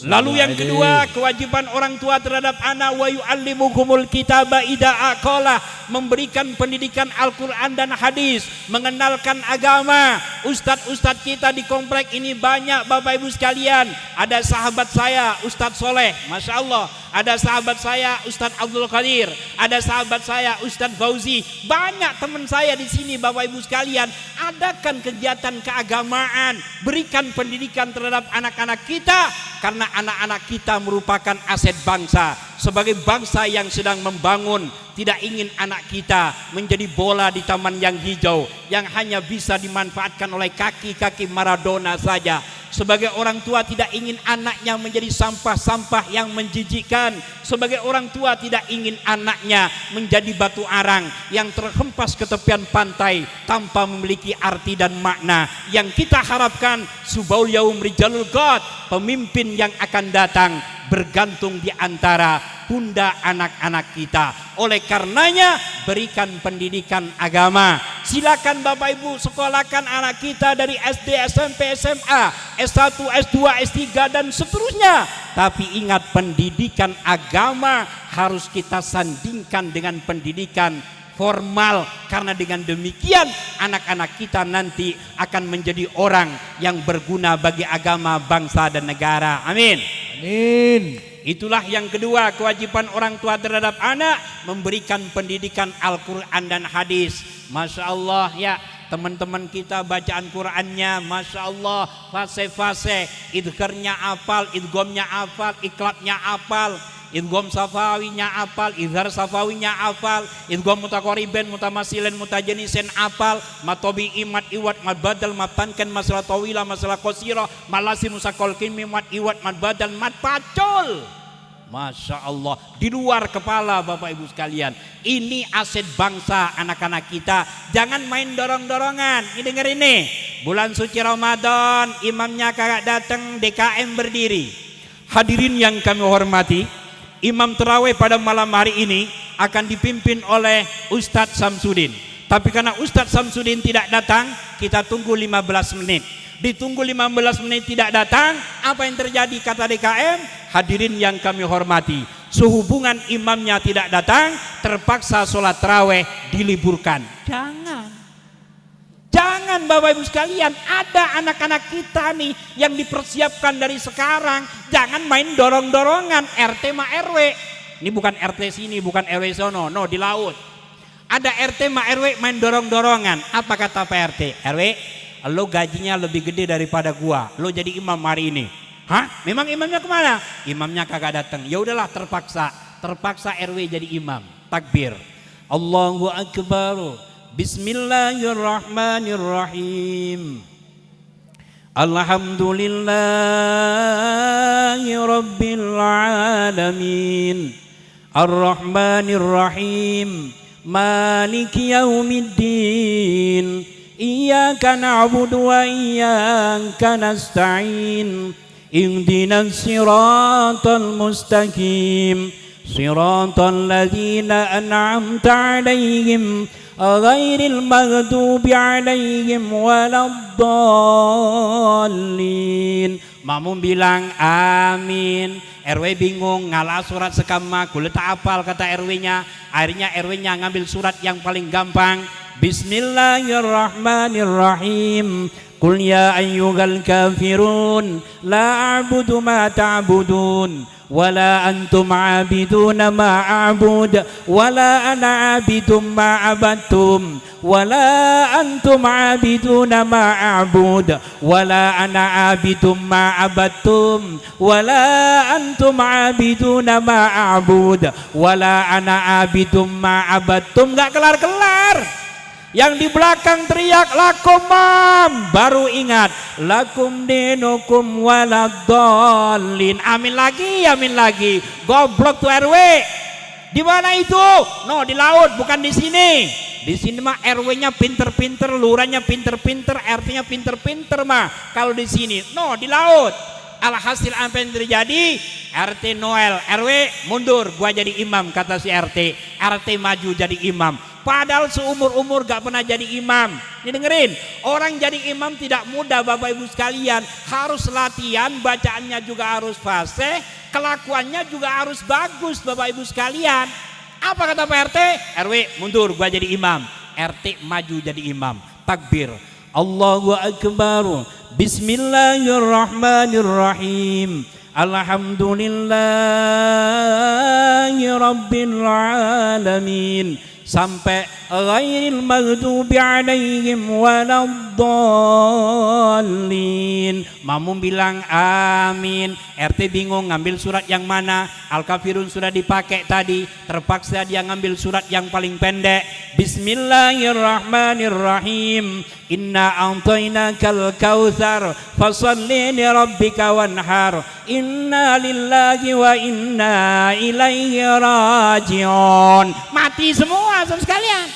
Speaker 1: Lalu yang kedua, kewajiban orang tua terhadap anak, wa yu'allimukumul kitaba idza aqala, memberikan pendidikan Al-Qur'an dan hadis, mengenalkan agama. Ustadz kita di komplek ini banyak, Bapak Ibu sekalian. Ada sahabat saya Ustadz Soleh, Masya Allah. Ada sahabat saya Ustadz Abdul Qadir, ada sahabat saya Ustadz Fauzi. Banyak teman saya di sini, Bapak Ibu sekalian. Adakan kegiatan keagamaan, berikan pendidikan terhadap anak-anak kita, karena anak-anak kita merupakan aset bangsa. Sebagai bangsa yang sedang membangun, tidak ingin anak kita menjadi bola di taman yang hijau yang hanya bisa dimanfaatkan oleh kaki-kaki Maradona saja. Sebagai orang tua tidak ingin anaknya menjadi sampah-sampah yang menjijikkan. Sebagai orang tua tidak ingin anaknya menjadi batu arang yang terhempas ke tepian pantai tanpa memiliki arti dan makna. Yang kita harapkan Subaul Yaum Rijalul God, pemimpin yang akan datang bergantung di antara pundak anak-anak kita. Oleh karenanya berikan pendidikan agama. Silakan Bapak Ibu sekolahkan anak kita dari SD, SMP, SMA, S1, S2, S3 dan seterusnya. Tapi ingat, pendidikan agama harus kita sandingkan dengan pendidikan formal, karena dengan demikian anak-anak kita nanti akan menjadi orang yang berguna bagi agama, bangsa dan negara. Amin.
Speaker 2: Amin.
Speaker 1: Itulah yang kedua, kewajiban orang tua terhadap anak, memberikan pendidikan Al-Quran dan hadis. Masya Allah ya, teman-teman kita bacaan Qurannya Masya Allah, fase-fase, idgharnya apal, idgomnya apal, iklabnya apal, idgham safawinya apal, idhar safawinya apal, idgham mutaqariban, mutamasilin, mutajanisen apal, matobi imat iwat mad badal mad tankan masalah tawila masalah qasira malasi musaqal kimi mad iwat mad badal mad pacul. Masya Allah, di luar kepala Bapak Ibu sekalian. Ini aset bangsa anak-anak kita. Jangan main dorong-dorongan. Ini denger ini, bulan suci Ramadan imamnya kagak datang, DKM berdiri. Hadirin yang kami hormati, imam terawih pada malam hari ini akan dipimpin oleh Ustadz Samsudin. Tapi karena Ustadz Samsudin tidak datang, kita tunggu 15 menit. Ditunggu 15 menit tidak datang, apa yang terjadi kata DKM? Hadirin yang kami hormati, sehubungan imamnya tidak datang, terpaksa sholat tarawih diliburkan. Jangan Bapak Ibu sekalian, ada anak-anak kita nih yang dipersiapkan dari sekarang. Jangan main dorong-dorongan, RT ma RW. Ini bukan RT sini, bukan RW sono, no, di laut. Ada RT ma RW main dorong-dorongan. Apa kata Pak RT? RW, lo gajinya lebih gede daripada gua, lo jadi imam hari ini. Hah? Memang imamnya kemana? Imamnya kagak datang. Ya udahlah, terpaksa RW jadi imam. Takbir, Allahu Akbar, Bismillahirrahmanirrahim, Alhamdulillahi Rabbil Alamin, Ar-Rahmanirrahim, Maliki Yaumiddin, Iyyaka na'budu wa iyyaka nasta'in, Ihdinas siratal mustaqim, siratal ladzina an'amta 'alaihim ghairil maghdubi 'alaihim waladdallin. Makmum bilang amin. RW bingung, ngalah surat sekama, kulit tak apal kata RW-nya. Akhirnya RW-nya ngambil surat yang paling gampang. Bismillahirrahmanirrahim. Qul ya ayyuhal kafirun la a'budu ma ta'budun wala antum abiduna ma a'bud wala ana abidum ma abattum wala antum abiduna ma a'bud wala ana abidum ma abattum wala antum abiduna ma a'bud wala ana abidum ma abattum. Enggak kelar-kelar. Yang di belakang teriak lakum mam, baru ingat lakum dinukum waladdallin. Amin lagi. Goblok tuh RW. Di mana itu? No, di laut, bukan di sini. Di sini mah RW-nya pinter-pinter, lurahnya pinter-pinter, RT-nya pinter-pinter mah. Kalau di sini, no, di laut. Alhasil apa yang terjadi? RT Noel, RW mundur, gua jadi imam, kata si RT. RT maju jadi imam. Padahal seumur-umur gak pernah jadi imam. Ini dengerin, orang jadi imam tidak mudah Bapak Ibu sekalian. Harus latihan, bacaannya juga harus fasih, kelakuannya juga harus bagus Bapak Ibu sekalian. Apa kata Pak RT? RW mundur, gua jadi imam. RT maju jadi imam. Takbir, Allahu Akbar. Bismillahirrahmanirrahim. Alhamdulillahi Rabbil Alamin. Sampai ghairil maghdubi alaihim waladdallin. Makmum bilang amin. RT bingung ngambil surat yang mana. Al-Kafirun sudah dipakai tadi, terpaksa dia ngambil surat yang paling pendek. Bismillahirrahmanirrahim. Inna a'tainakal kautsar fasholli li rabbika wanhar. Inna lillahi wa inna ilaihi raji'un. Mati semua saudara sekalian.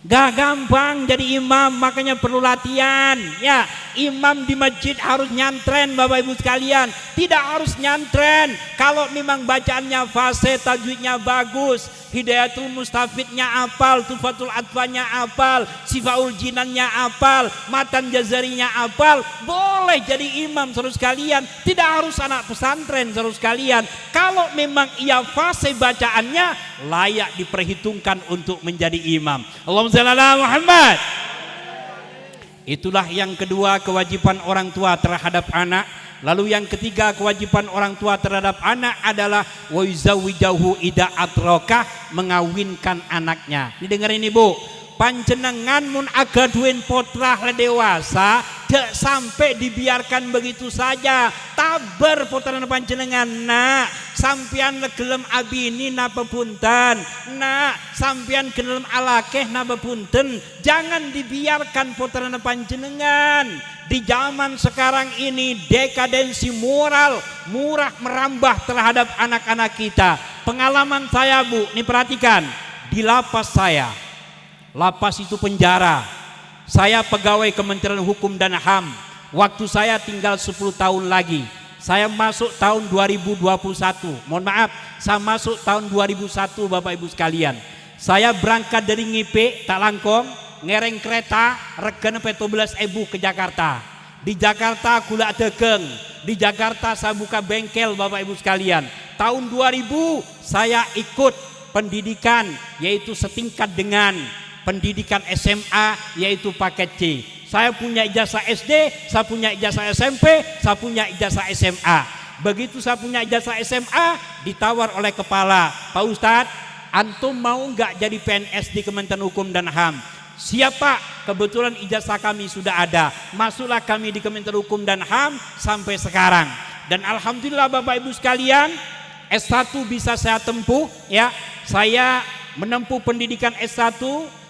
Speaker 1: Gak gampang jadi imam, makanya perlu latihan. Ya, imam di masjid harus nyantren Bapak Ibu sekalian. Tidak harus nyantren kalau memang bacaannya fasih, tajwidnya bagus, Hidayatul Mustafidnya apal, Tufatul Atfanya apal, Sifaul Jinannya apal, Matan Jazarinya apal, boleh jadi imam saudara sekalian. Tidak harus anak pesantren saudara sekalian. Kalau memang ia fasih bacaannya, layak diperhitungkan untuk menjadi imam. Allahumma shalli ala Muhammad. Itulah yang kedua, kewajiban orang tua terhadap anak. Lalu yang ketiga, kewajiban orang tua terhadap anak adalah wa yuzawwijahu ida atrokah, mengawinkan anaknya. Didengarin Ibu, panjenengan mun aga duwen putra dewasa, tidak sampai dibiarkan begitu saja. Tabar putra panjenengan, nak sampian gelem abini napa punten, nak sampian gelem alakeh napa punten. Jangan dibiarkan putra panjenengan. Di zaman sekarang ini dekadensi moral murah merambah terhadap anak-anak kita. Pengalaman saya Bu, ini perhatikan, di lapas saya. Lapas itu penjara. Saya pegawai Kementerian Hukum dan HAM. Waktu saya tinggal 10 tahun lagi. Saya masuk tahun 2021. Mohon maaf, saya masuk tahun 2001 Bapak Ibu sekalian. Saya berangkat dari Ngipe, tak langkong, ngereng kereta regane 17.000 ke Jakarta. Di Jakarta gula degeng. Di Jakarta saya buka bengkel Bapak Ibu sekalian. Tahun 2000 saya ikut pendidikan, yaitu setingkat dengan pendidikan SMA, yaitu paket C. Saya punya ijazah SD, saya punya ijazah SMP, saya punya ijazah SMA. Begitu saya punya ijazah SMA, ditawar oleh kepala, Pak Ustadz, antum mau nggak jadi PNS di Kementerian Hukum dan HAM? Siapa? Kebetulan ijazah kami sudah ada. Masuklah kami di Kementerian Hukum dan HAM sampai sekarang. Dan alhamdulillah Bapak Ibu sekalian, S1 bisa saya tempuh, ya. Saya menempuh pendidikan S1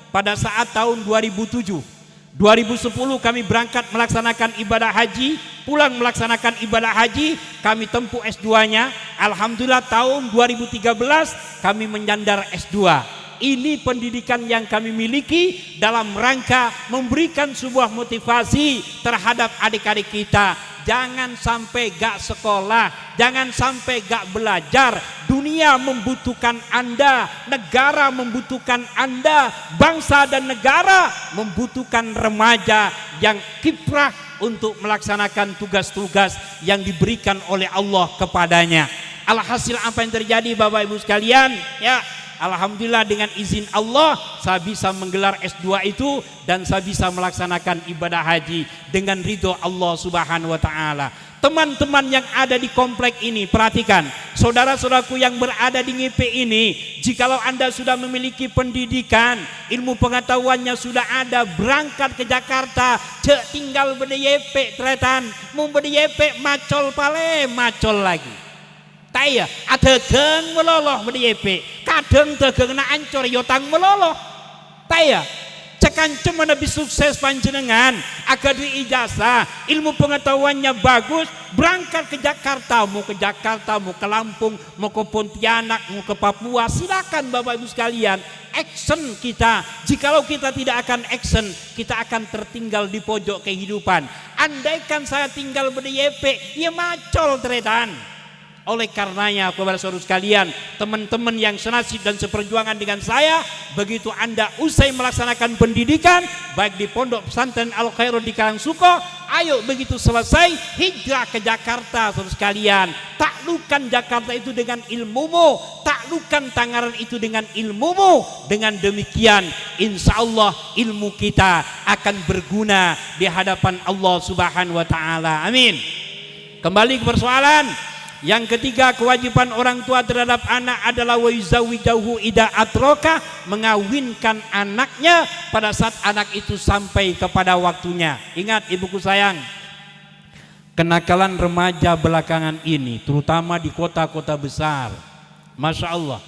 Speaker 1: pada saat tahun 2007. 2010 kami berangkat melaksanakan ibadah haji, pulang melaksanakan ibadah haji, kami tempuh S2-nya. Alhamdulillah tahun 2013 kami menyandar S2. Ini pendidikan yang kami miliki dalam rangka memberikan sebuah motivasi terhadap adik-adik kita. Jangan sampai gak sekolah, jangan sampai gak belajar. Dunia membutuhkan Anda, negara membutuhkan Anda, bangsa dan negara membutuhkan remaja yang kiprah untuk melaksanakan tugas-tugas yang diberikan oleh Allah kepadanya. Alhasil apa yang terjadi Bapak Ibu sekalian? Ya, alhamdulillah dengan izin Allah saya bisa menggelar S2 itu dan saya bisa melaksanakan ibadah haji dengan ridho Allah Subhanahu wa taala. Teman-teman yang ada di komplek ini, perhatikan, saudara-saudaraku yang berada di NGP ini, jikalau Anda sudah memiliki pendidikan, ilmu pengetahuannya sudah ada, berangkat ke Jakarta, cek tinggal berdeyep tretan, mau berdeyep macol pale, macol lagi. Taya, ada geng meloloh berdeyep, kadang tegeng na ancor yotang meloloh. Taya, cekan cuma lebih sukses panjenengan, agar di ijazah, ilmu pengetahuannya bagus, berangkat ke Jakarta, mau ke Lampung, mau ke Pontianak, mau ke Papua, silakan Bapak Ibu sekalian, action kita. Jikalau kita tidak akan action, kita akan tertinggal di pojok kehidupan. Andaikan saya tinggal berdeyep, ya macol tretan. Oleh karenanya kepada saudara sekalian, teman-teman yang senasib dan seperjuangan dengan saya, begitu Anda usai melaksanakan pendidikan baik di Pondok Pesantren Al Khairul di Karangsuko, ayo begitu selesai hijrah ke Jakarta saudara sekalian. Taklukkan Jakarta itu dengan ilmumu, taklukkan Tangerang itu dengan ilmumu. Dengan demikian insya Allah ilmu kita akan berguna di hadapan Allah Subhanahu wa taala. Amin. Kembali ke persoalan yang ketiga, kewajiban orang tua terhadap anak adalah wa yuzawijahu ida atroka, mengawinkan anaknya pada saat anak itu sampai kepada waktunya. Ingat ibuku sayang, kenakalan remaja belakangan ini terutama di kota-kota besar, Masya Allah.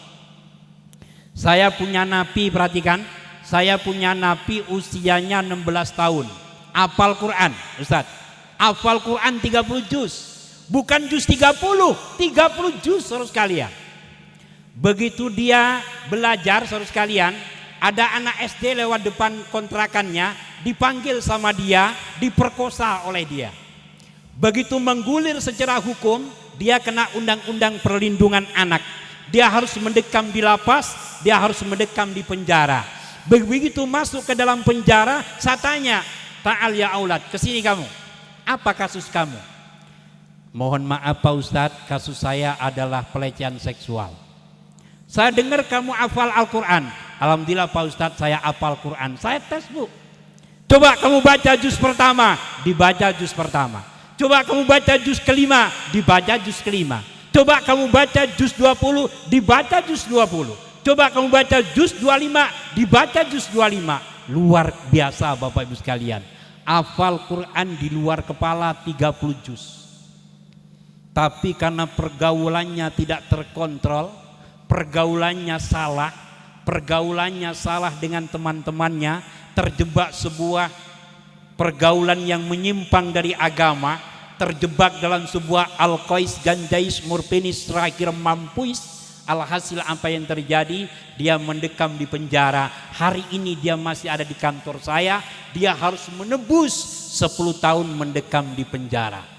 Speaker 1: Saya punya napi, perhatikan, saya punya napi usianya 16 tahun, hafal Quran Ustaz, hafal Quran 30 juz. Bukan juz 30 juz saudara sekalian. Begitu dia belajar saudara sekalian, ada anak SD lewat depan kontrakannya, dipanggil sama dia, diperkosa oleh dia. Begitu menggulir secara hukum, dia kena undang-undang perlindungan anak. Dia harus mendekam di lapas, dia harus mendekam di penjara. Begitu masuk ke dalam penjara, saya tanya, "Ta'al ya aulad, kesini kamu. Apa kasus kamu?" "Mohon maaf Pak Ustadz, kasus saya adalah pelecehan seksual." "Saya dengar kamu hafal Al-Quran." "Alhamdulillah Pak Ustadz, saya hafal Quran." Saya tes bu. "Coba kamu baca juz pertama." Dibaca juz pertama. "Coba kamu baca juz kelima." Dibaca juz kelima. "Coba kamu baca juz 20." Dibaca juz 20. "Coba kamu baca juz 25." Dibaca juz 25. Luar biasa Bapak Ibu sekalian, hafal Quran di luar kepala 30 juz. Tapi karena pergaulannya tidak terkontrol, pergaulannya salah dengan teman-temannya, terjebak sebuah pergaulan yang menyimpang dari agama, terjebak dalam sebuah al-qais ganjais murpinis terakhir mampuis. Alhasil apa yang terjadi? Dia mendekam di penjara. Hari ini dia masih ada di kantor saya, dia harus menebus 10 tahun mendekam di penjara.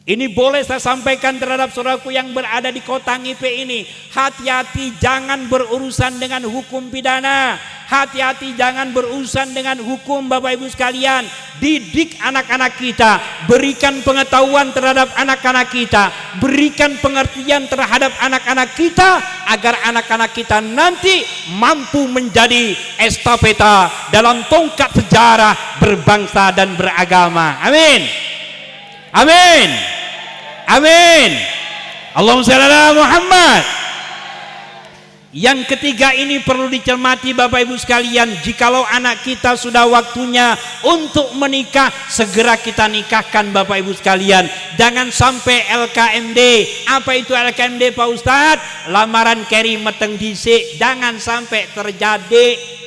Speaker 1: Ini boleh saya sampaikan terhadap saudaraku yang berada di kota NGP ini. Hati-hati jangan berurusan dengan hukum pidana. Hati-hati jangan berurusan dengan hukum Bapak Ibu sekalian. Didik anak-anak kita, berikan pengetahuan terhadap anak-anak kita, berikan pengertian terhadap anak-anak kita, agar anak-anak kita nanti mampu menjadi estafeta dalam tongkat sejarah berbangsa dan beragama. Amin. Amin. Amin. Allahumma shalli ala Muhammad. Yang ketiga ini perlu dicermati Bapak Ibu sekalian. Jikalau anak kita sudah waktunya untuk menikah, segera kita nikahkan Bapak Ibu sekalian. Jangan sampai LKMD. Apa itu LKMD Pak Ustadz? Lamaran keri meteng dhisik. Jangan sampai terjadi.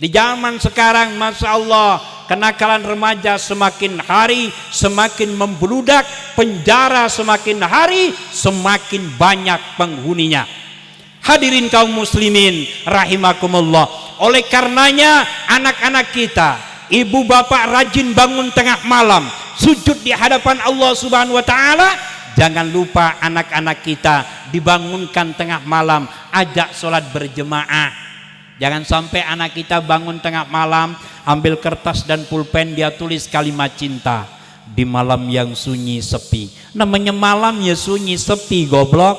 Speaker 1: Di zaman sekarang Masya Allah, kenakalan remaja semakin hari semakin membludak, penjara semakin hari semakin banyak penghuninya. Hadirin kaum muslimin rahimakumullah. Oleh karenanya anak-anak kita, ibu bapak rajin bangun tengah malam, sujud di hadapan Allah Subhanahu wa taala. Jangan lupa anak-anak kita dibangunkan tengah malam, ajak sholat berjemaah. Jangan sampai anak kita bangun tengah malam, ambil kertas dan pulpen, dia tulis kalimat cinta di malam yang sunyi sepi. Namanya malam ya sunyi sepi, goblok.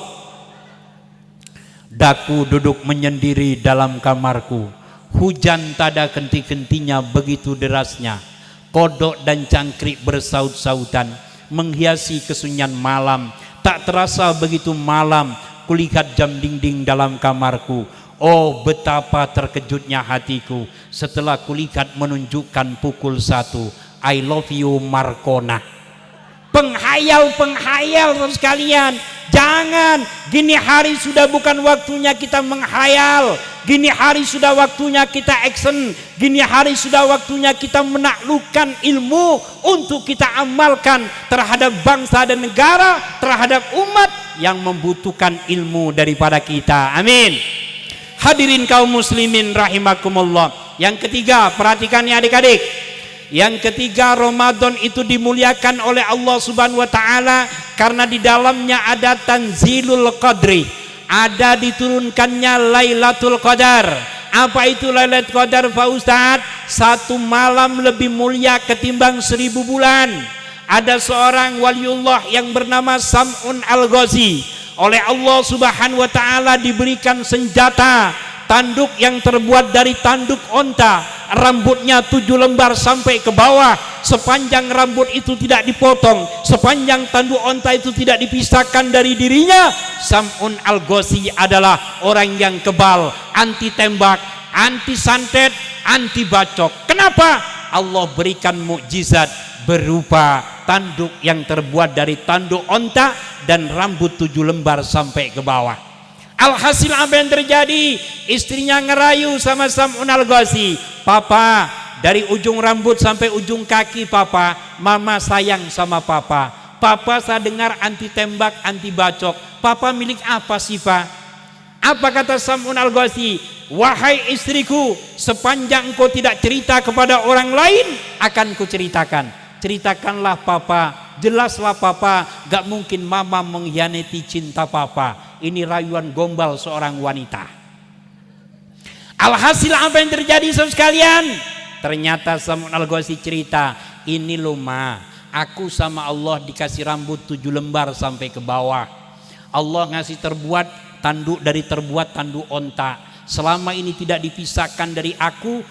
Speaker 1: Daku duduk menyendiri dalam kamarku, hujan tada kenti-kentinya begitu derasnya, kodok dan cangkrik bersaut-sautan, menghiasi kesunyian malam. Tak terasa begitu malam, kulihat jam dinding dalam kamarku. Oh betapa terkejutnya hatiku setelah kulihat menunjukkan pukul 1. I love you Markona. Penghayal terus kalian. Jangan, gini hari sudah bukan waktunya kita menghayal. Gini hari sudah waktunya kita action. Gini hari sudah waktunya kita menaklukkan ilmu untuk kita amalkan terhadap bangsa dan negara, terhadap umat yang membutuhkan ilmu daripada kita. Amin. Hadirin kaum muslimin rahimakumullah. Yang ketiga, perhatikan ya adik-adik. Yang ketiga, Ramadan itu dimuliakan oleh Allah Subhanahu wa taala karena di dalamnya ada Tanzilul Qadri, ada diturunkannya Lailatul Qadar. Apa itu Lailatul Qadar, Pak Ustadz? Satu malam lebih mulia ketimbang 1000 bulan. Ada seorang waliullah yang bernama Sam'un Al-Ghazi. Oleh Allah Subhanahu wa taala diberikan senjata tanduk yang terbuat dari tanduk onta, rambutnya 7 lembar sampai ke bawah. Sepanjang rambut itu tidak dipotong, sepanjang tanduk onta itu tidak dipisahkan dari dirinya. Sam'un Al-Ghazi adalah orang yang kebal, anti tembak, anti santet, anti bacok. Kenapa? Allah berikan mukjizat berupa tanduk yang terbuat dari tanduk onta dan rambut 7 lembar sampai ke bawah. Alhasil apa yang terjadi? Istrinya ngerayu sama Sam'un Al-Ghazi. Papa, dari ujung rambut sampai ujung kaki papa, mama sayang sama papa. Papa saya dengar anti tembak, anti bacok. Papa milik apa sih Pak? Apa kata Sam'un Al-Ghazi? Wahai istriku, sepanjang engkau tidak cerita kepada orang lain, akan kuceritakan. Ceritakanlah papa, jelaslah papa, gak mungkin mama mengkhianati cinta papa. Ini rayuan gombal seorang wanita. Alhasil apa yang terjadi saudara sekalian? Ternyata Sam'un Al-Ghazi cerita, ini loh ma, aku sama Allah dikasih rambut 7 lembar sampai ke bawah. Allah ngasih terbuat tanduk onta. Selama ini tidak dipisahkan dari aku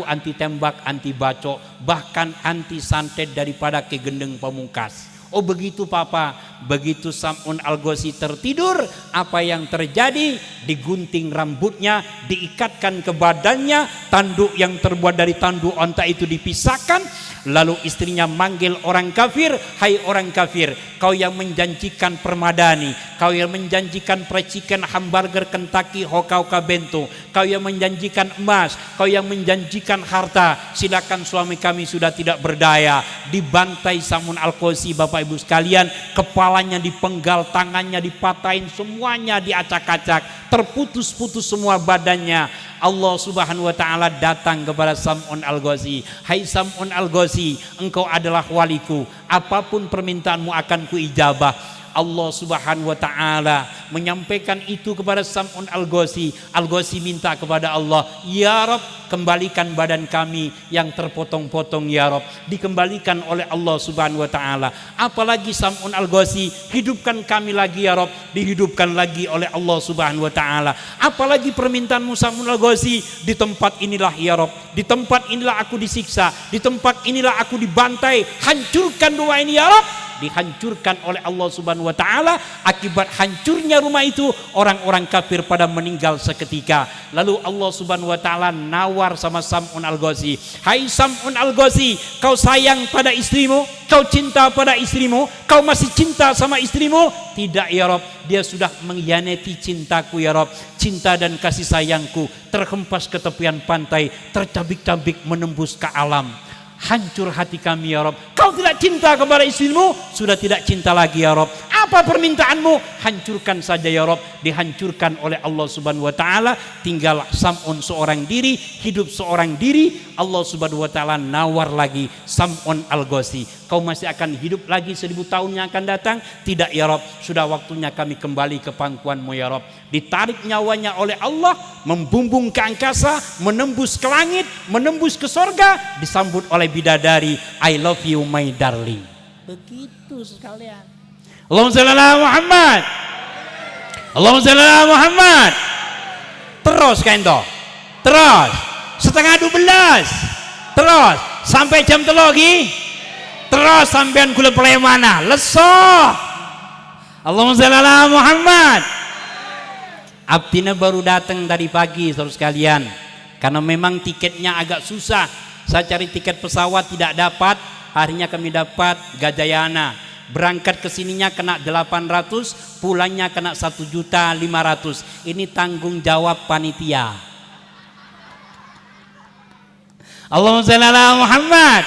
Speaker 1: anti tembak, anti bacok, bahkan anti santet daripada Ki Gendeng Pamungkas. Oh begitu papa. Begitu Sam'un Al-Ghazi tertidur, apa yang terjadi? Digunting rambutnya, diikatkan ke badannya, tanduk yang terbuat dari tanduk onta itu dipisahkan. Lalu istrinya manggil orang kafir, hai orang kafir, kau yang menjanjikan permadani, kau yang menjanjikan percikan hamburger Kentucky Hoka-Hoka Bento, kau yang menjanjikan emas, kau yang menjanjikan harta, silakan suami kami sudah tidak berdaya. Dibantai Sam'un Al-Ghazi Bapak Ibu sekalian, kepalanya dipenggal, tangannya dipatahin, semuanya diacak-acak, terputus-putus semua badannya. Allah Subhanahu wa taala datang kepada Sam'un Al-Ghazi. Hai Sam'un Al-Ghazi, engkau adalah waliku, apapun permintaanmu akan kuijabah. Allah Subhanahu wa taala menyampaikan itu kepada Sam'un Al-Ghazi. Al-Ghazi minta kepada Allah, ya Rabb, kembalikan badan kami yang terpotong-potong ya Rabb. Dikembalikan oleh Allah Subhanahu wa taala. Apalagi Sam'un Al-Ghazi, hidupkan kami lagi ya Rabb. Dihidupkan lagi oleh Allah Subhanahu wa taala. Apalagi permintaanmu Sam'un Al-Ghazi, di tempat inilah ya Rabb, di tempat inilah aku disiksa, di tempat inilah aku dibantai, hancurkan doa ini ya Rabb. Dihancurkan oleh Allah Subhanahu wa taala. Akibat hancurnya rumah itu, orang-orang kafir pada meninggal seketika. Lalu Allah Subhanahu wa taala nawar sama Sam'un Al-Ghazi, hai Sam'un Al-Ghazi, kau sayang pada istrimu, kau cinta pada istrimu, kau masih cinta sama istrimu? Tidak ya Rabb, dia sudah mengkhianati cintaku ya Rabb. Cinta dan kasih sayangku terhempas ke tepian pantai, tercabik-cabik menembus ke alam. Hancur hati kami ya Rabb. Kau tidak cinta kepada istrimu, sudah tidak cinta lagi ya Rabb. Apa permintaanmu? Hancurkan saja ya Rabb. Dihancurkan oleh Allah Subhanahu wa taala. Tinggal Sam'un seorang diri, hidup seorang diri. Allah Subhanahu wa taala nawar lagi Sam'un Al-Ghazi, kau masih akan hidup lagi 1000 tahun yang akan datang? Tidak ya Rabb, sudah waktunya kami kembali ke pangkuanmu ya Rabb. Ditarik nyawanya oleh Allah, membumbung ke angkasa, menembus ke langit, menembus ke sorga, disambut oleh bidadari, I love you my darling. Begitu sekalian. Allahumma shalli ala Muhammad. Allahumma shalli ala Muhammad. Terus kain toh. Terus. 11:30. Terus sampai jam 3 lagi. Terus sampean kula mana? Leso. Allahumma shalli ala Muhammad. Abdina baru datang tadi pagi saudara sekalian. Karena memang tiketnya agak susah. Saya cari tiket pesawat tidak dapat. Harinya kami dapat Gajayana. Berangkat ke sininya kena 800, pulangnya kena 1.500.000. Ini tanggung jawab panitia. Allahumma shalli ala Muhammad.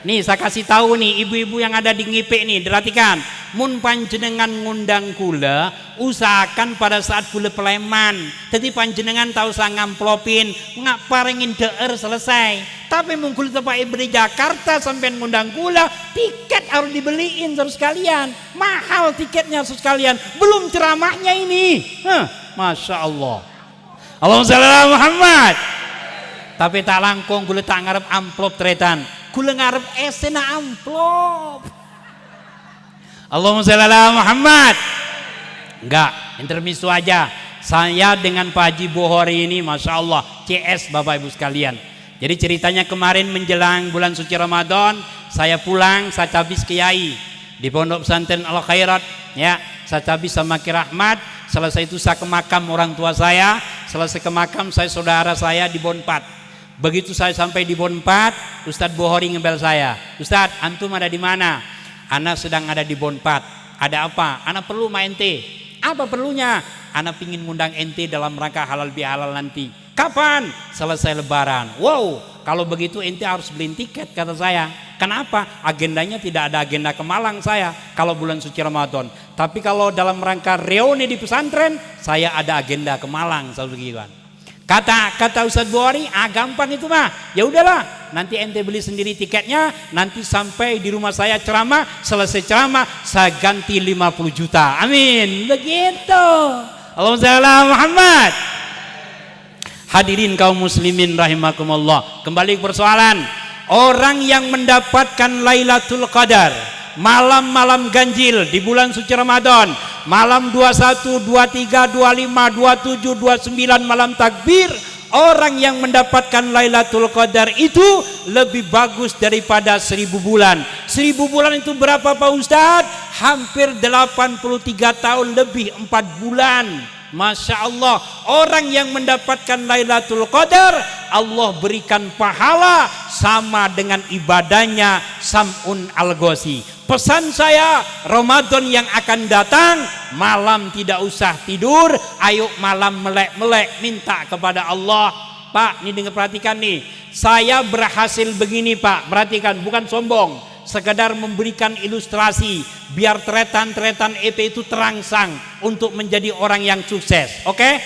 Speaker 1: Nih saya kasih tahu nih ibu-ibu yang ada di Ngipe nih, perhatikan. Mun panjenengan ngundang kula, usahakan pada saat kula peleman. Jadi panjenengan tahu saya ngamplopin, ngaparengin deer selesai. Tapi mungkul tempat ibu di Jakarta sampai ngundang kula, tiket harus dibeliin terus sekalian. Mahal tiketnya terus sekalian. Belum ceramahnya ini. Masya Allah. Allahumma shalli ala Muhammad. Tapi tak langkung kula tak ngarep amplop tretan. Kula ngarep esena amplop. Allahumma shalli ala Muhammad. Enggak, intermisu aja. Saya dengan Pak Haji Bohori ini Masya Allah CS Bapak Ibu sekalian. Jadi ceritanya kemarin menjelang bulan suci Ramadan, saya pulang, saya cabis Kiai di Pondok Pesantren Al Khairat, ya. Saya cabis sama Ki Rahmat. Selesai itu saya ke makam orang tua saya. Selesai ke makam saya saudara saya di Bonpat. Begitu saya sampai di Bonpat, Ustadz Bohori ngebel saya. Ustadz, antum ada di mana? Ana sedang ada di Bonpat. Ada apa? Ana perlu sama ente. Apa perlunya? Ana pingin ngundang ente dalam rangka halal bihalal nanti. Kapan? Selesai lebaran. Wow, kalau begitu ente harus beli tiket kata saya. Kenapa? Agendanya tidak ada agenda ke Malang saya kalau bulan suci Ramadan. Tapi kalau dalam rangka reuni di pesantren, saya ada agenda ke Malang selalu begitu. Kata Ustadz Bohori, gampang itu mah. Ya udahlah, nanti ente beli sendiri tiketnya, nanti sampai di rumah saya ceramah, selesai ceramah saya ganti 50 juta. Amin. Begitu. Allahumma shalli ala Muhammad. Hadirin kaum muslimin rahimakumullah. Kembali ke persoalan. Orang yang mendapatkan Lailatul Qadar, malam-malam ganjil di bulan suci Ramadan, malam 21, 23, 25, 27, 29 malam takbir, orang yang mendapatkan Lailatul Qadar itu lebih bagus daripada 1000 bulan. 1000 bulan itu berapa Pak Ustadz? Hampir 83 tahun lebih 4 bulan. Masya Allah, orang yang mendapatkan Lailatul Qadar, Allah berikan pahala sama dengan ibadahnya Sam'un al-Ghosi. Pesan saya, Ramadan yang akan datang, malam tidak usah tidur, ayo malam melek-melek minta kepada Allah. Pak, ini dengar, perhatikan nih, saya berhasil begini Pak, perhatikan, bukan sombong, sekedar memberikan ilustrasi biar tretan-tretan EP itu terangsang untuk menjadi orang yang sukses. Oke?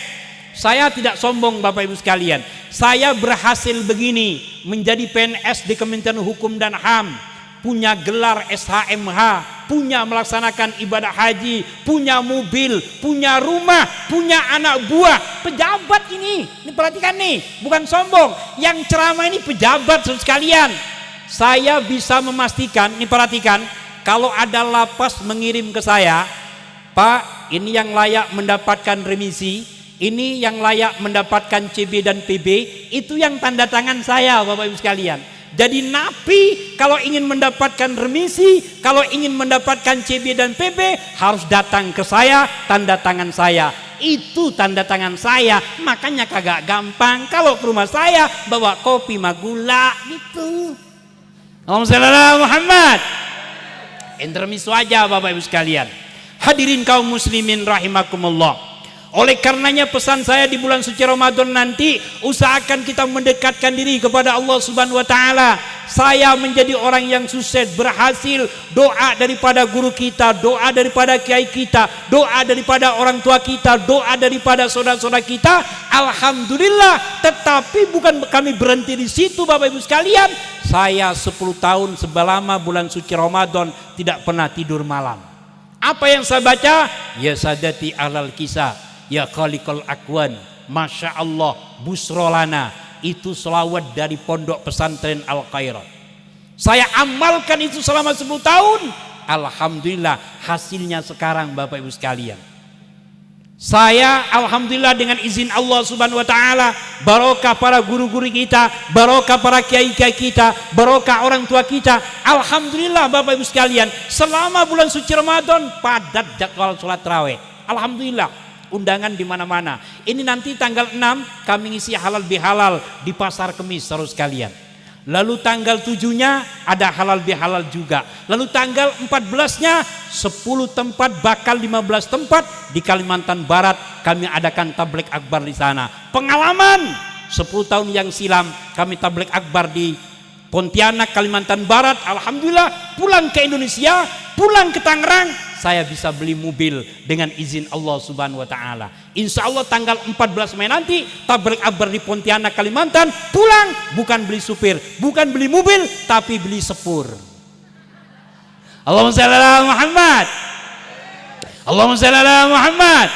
Speaker 1: Saya tidak sombong Bapak Ibu sekalian. Saya berhasil begini, menjadi PNS di Kementerian Hukum dan HAM, punya gelar SHMH, punya melaksanakan ibadah haji, punya mobil, punya rumah, punya anak buah, pejabat ini. Ini perhatikan nih, bukan sombong. Yang ceramah ini pejabat sekalian. Saya bisa memastikan, ini perhatikan, kalau ada lapas mengirim ke saya, Pak, ini yang layak mendapatkan remisi, ini yang layak mendapatkan CB dan PB, itu yang tanda tangan saya Bapak Ibu sekalian. Jadi napi kalau ingin mendapatkan remisi, kalau ingin mendapatkan CB dan PB, harus datang ke saya, tanda tangan saya. Itu tanda tangan saya, makanya kagak gampang kalau ke rumah saya bawa kopi sama gula gitu. Allahumma shalli ala Muhammad. Intermisu aja Bapak Ibu sekalian. Hadirin kaum muslimin rahimakumullah. Oleh karenanya pesan saya di bulan suci Ramadan nanti, usahakan kita mendekatkan diri kepada Allah Subhanahu wa taala. Saya menjadi orang yang sukses, berhasil, doa daripada guru kita, doa daripada kiai kita, doa daripada orang tua kita, doa daripada saudara-saudara kita. Alhamdulillah, tetapi bukan kami berhenti di situ Bapak Ibu sekalian. Saya 10 tahun selama bulan suci Ramadan tidak pernah tidur malam. Apa yang saya baca? Ya sadati alal kisah, ya khaliqal akwan, Masya Allah, busrolana. Itu selawat dari Pondok Pesantren Al Khairat. Saya amalkan itu selama 10 tahun. Alhamdulillah hasilnya sekarang Bapak Ibu sekalian. Saya alhamdulillah dengan izin Allah Subhanahu wa taala, barokah para guru-guru kita, barokah para kiai-kiai kita, barokah orang tua kita. Alhamdulillah Bapak Ibu sekalian, selama bulan suci Ramadan padat jadwal sholat tarawih. Alhamdulillah, undangan di mana-mana. Ini nanti tanggal 6 kami ngisi halal bihalal di Pasar Kemis terus sekalian. Lalu tanggal 7-nya ada halal bihalal juga. Lalu tanggal 14-nya 10 tempat, bakal 15 tempat di Kalimantan Barat kami adakan tabligh akbar di sana. Pengalaman 10 tahun yang silam kami tabligh akbar di Pontianak, Kalimantan Barat. Alhamdulillah pulang ke Indonesia, pulang ke Tangerang, saya bisa beli mobil dengan izin Allah Subhanahu wa taala. Insya Allah tanggal 14 Mei nanti tabligh akbar di Pontianak, Kalimantan, pulang bukan beli supir, bukan beli mobil, tapi beli sepur. Allahumma shalli ala Muhammad. Allahumma shalli ala Muhammad.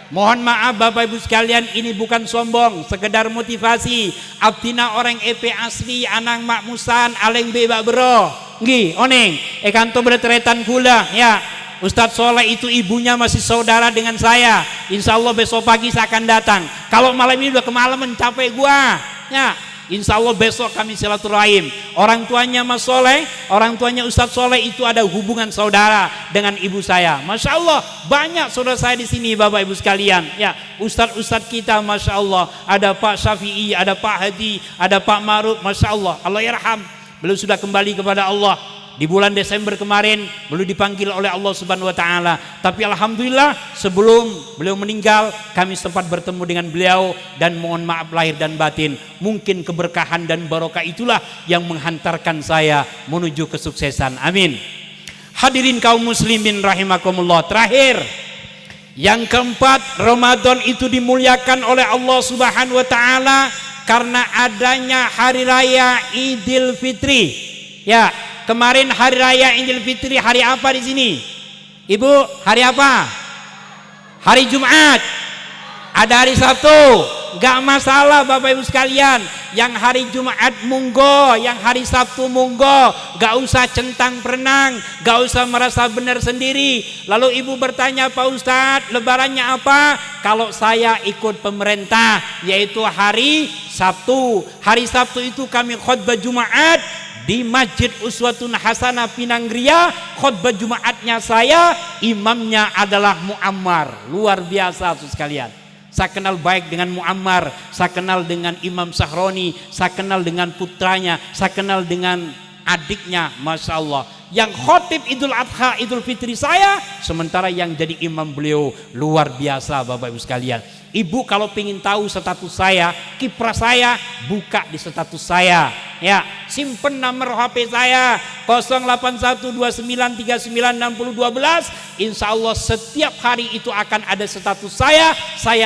Speaker 1: Mohon maaf Bapak Ibu sekalian, ini bukan sombong, sekedar motivasi. Abdina orang EP asli, anang mak musan, aleng bebak bro. Nggih, oneng, kanto berteretan gula ya. Ustadz Soleh itu ibunya masih saudara dengan saya. Insya Allah besok pagi saya akan datang. Kalau malam ini udah kemalaman capek gua ya. Insya Allah besok kami silaturahim. Orang tuanya Mas Soleh, orang tuanya Ustadz Soleh itu ada hubungan saudara dengan ibu saya. Masya Allah, banyak saudara saya di sini Bapak Ibu sekalian. Ya, Ustadz kita, Masya Allah, ada Pak Syafi'i, ada Pak Hadi, ada Pak Maruf, Masya Allah. Allah yarham. Beliau sudah kembali kepada Allah. Di bulan Desember kemarin beliau dipanggil oleh Allah Subhanahu wa taala. Tapi alhamdulillah sebelum beliau meninggal kami sempat bertemu dengan beliau dan mohon maaf lahir dan batin. Mungkin keberkahan dan barokah itulah yang menghantarkan saya menuju kesuksesan. Amin. Hadirin kaum muslimin rahimakumullah. Terakhir, yang keempat, Ramadan itu dimuliakan oleh Allah Subhanahu wa taala karena adanya hari raya Idul Fitri. Ya, kemarin hari raya Idul Fitri hari apa di sini? Ibu, hari apa? Hari Jumat. Ada hari Sabtu. Gak masalah Bapak Ibu sekalian. Yang hari Jumat monggo, yang hari Sabtu monggo. Gak usah centang perenang, gak usah merasa benar sendiri. Lalu ibu bertanya, Pak Ustadz, lebarannya apa? Kalau saya ikut pemerintah, yaitu hari Sabtu. Hari Sabtu itu kami khutbah Jumat di Masjid Uswatun Hasanah Pinanggeria. Khutbah Jumatnya saya, imamnya adalah Muammar. Luar biasa tuh sekalian. Saya kenal baik dengan Muammar, saya kenal dengan Imam Sahroni, saya kenal dengan putranya, saya kenal dengan adiknya, Masya Allah. Yang khotib Idul Adha, Idul Fitri saya, sementara yang jadi imam beliau. Luar biasa Bapak Ibu sekalian. Ibu kalau pengen tahu status saya, kiprah saya, buka di status saya. Ya, simpen nomor HP saya 081293960212. Insya Allah setiap hari itu akan ada status saya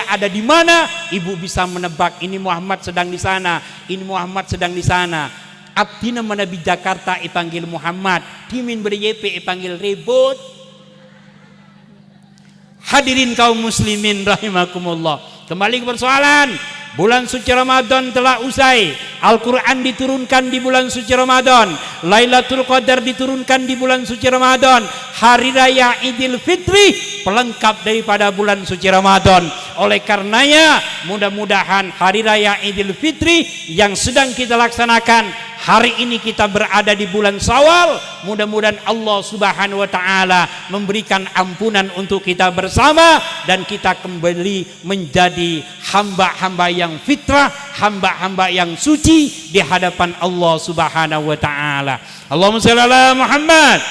Speaker 1: ada di mana. Ibu bisa menebak, ini Muhammad sedang di sana, ini Muhammad sedang di sana. Abdina menabi Jakarta ipanggil Muhammad, Dimin BDYP ipanggil Ribut. Hadirin kaum muslimin rahimakumullah. Kembali ke persoalan. Bulan suci Ramadan telah usai. Al-Quran diturunkan di bulan suci Ramadan. Lailatul Qadar diturunkan di bulan suci Ramadan. Hari raya Idul Fitri pelengkap daripada bulan suci Ramadan. Oleh karenanya mudah-mudahan hari raya Idul Fitri yang sedang kita laksanakan hari ini, kita berada di bulan Syawal. Mudah-mudahan Allah Subhanahu wa taala memberikan ampunan untuk kita bersama dan kita kembali menjadi hamba-hamba yang fitrah, hamba-hamba yang suci di hadapan Allah Subhanahu wa taala. Allahumma shalli ala Muhammad.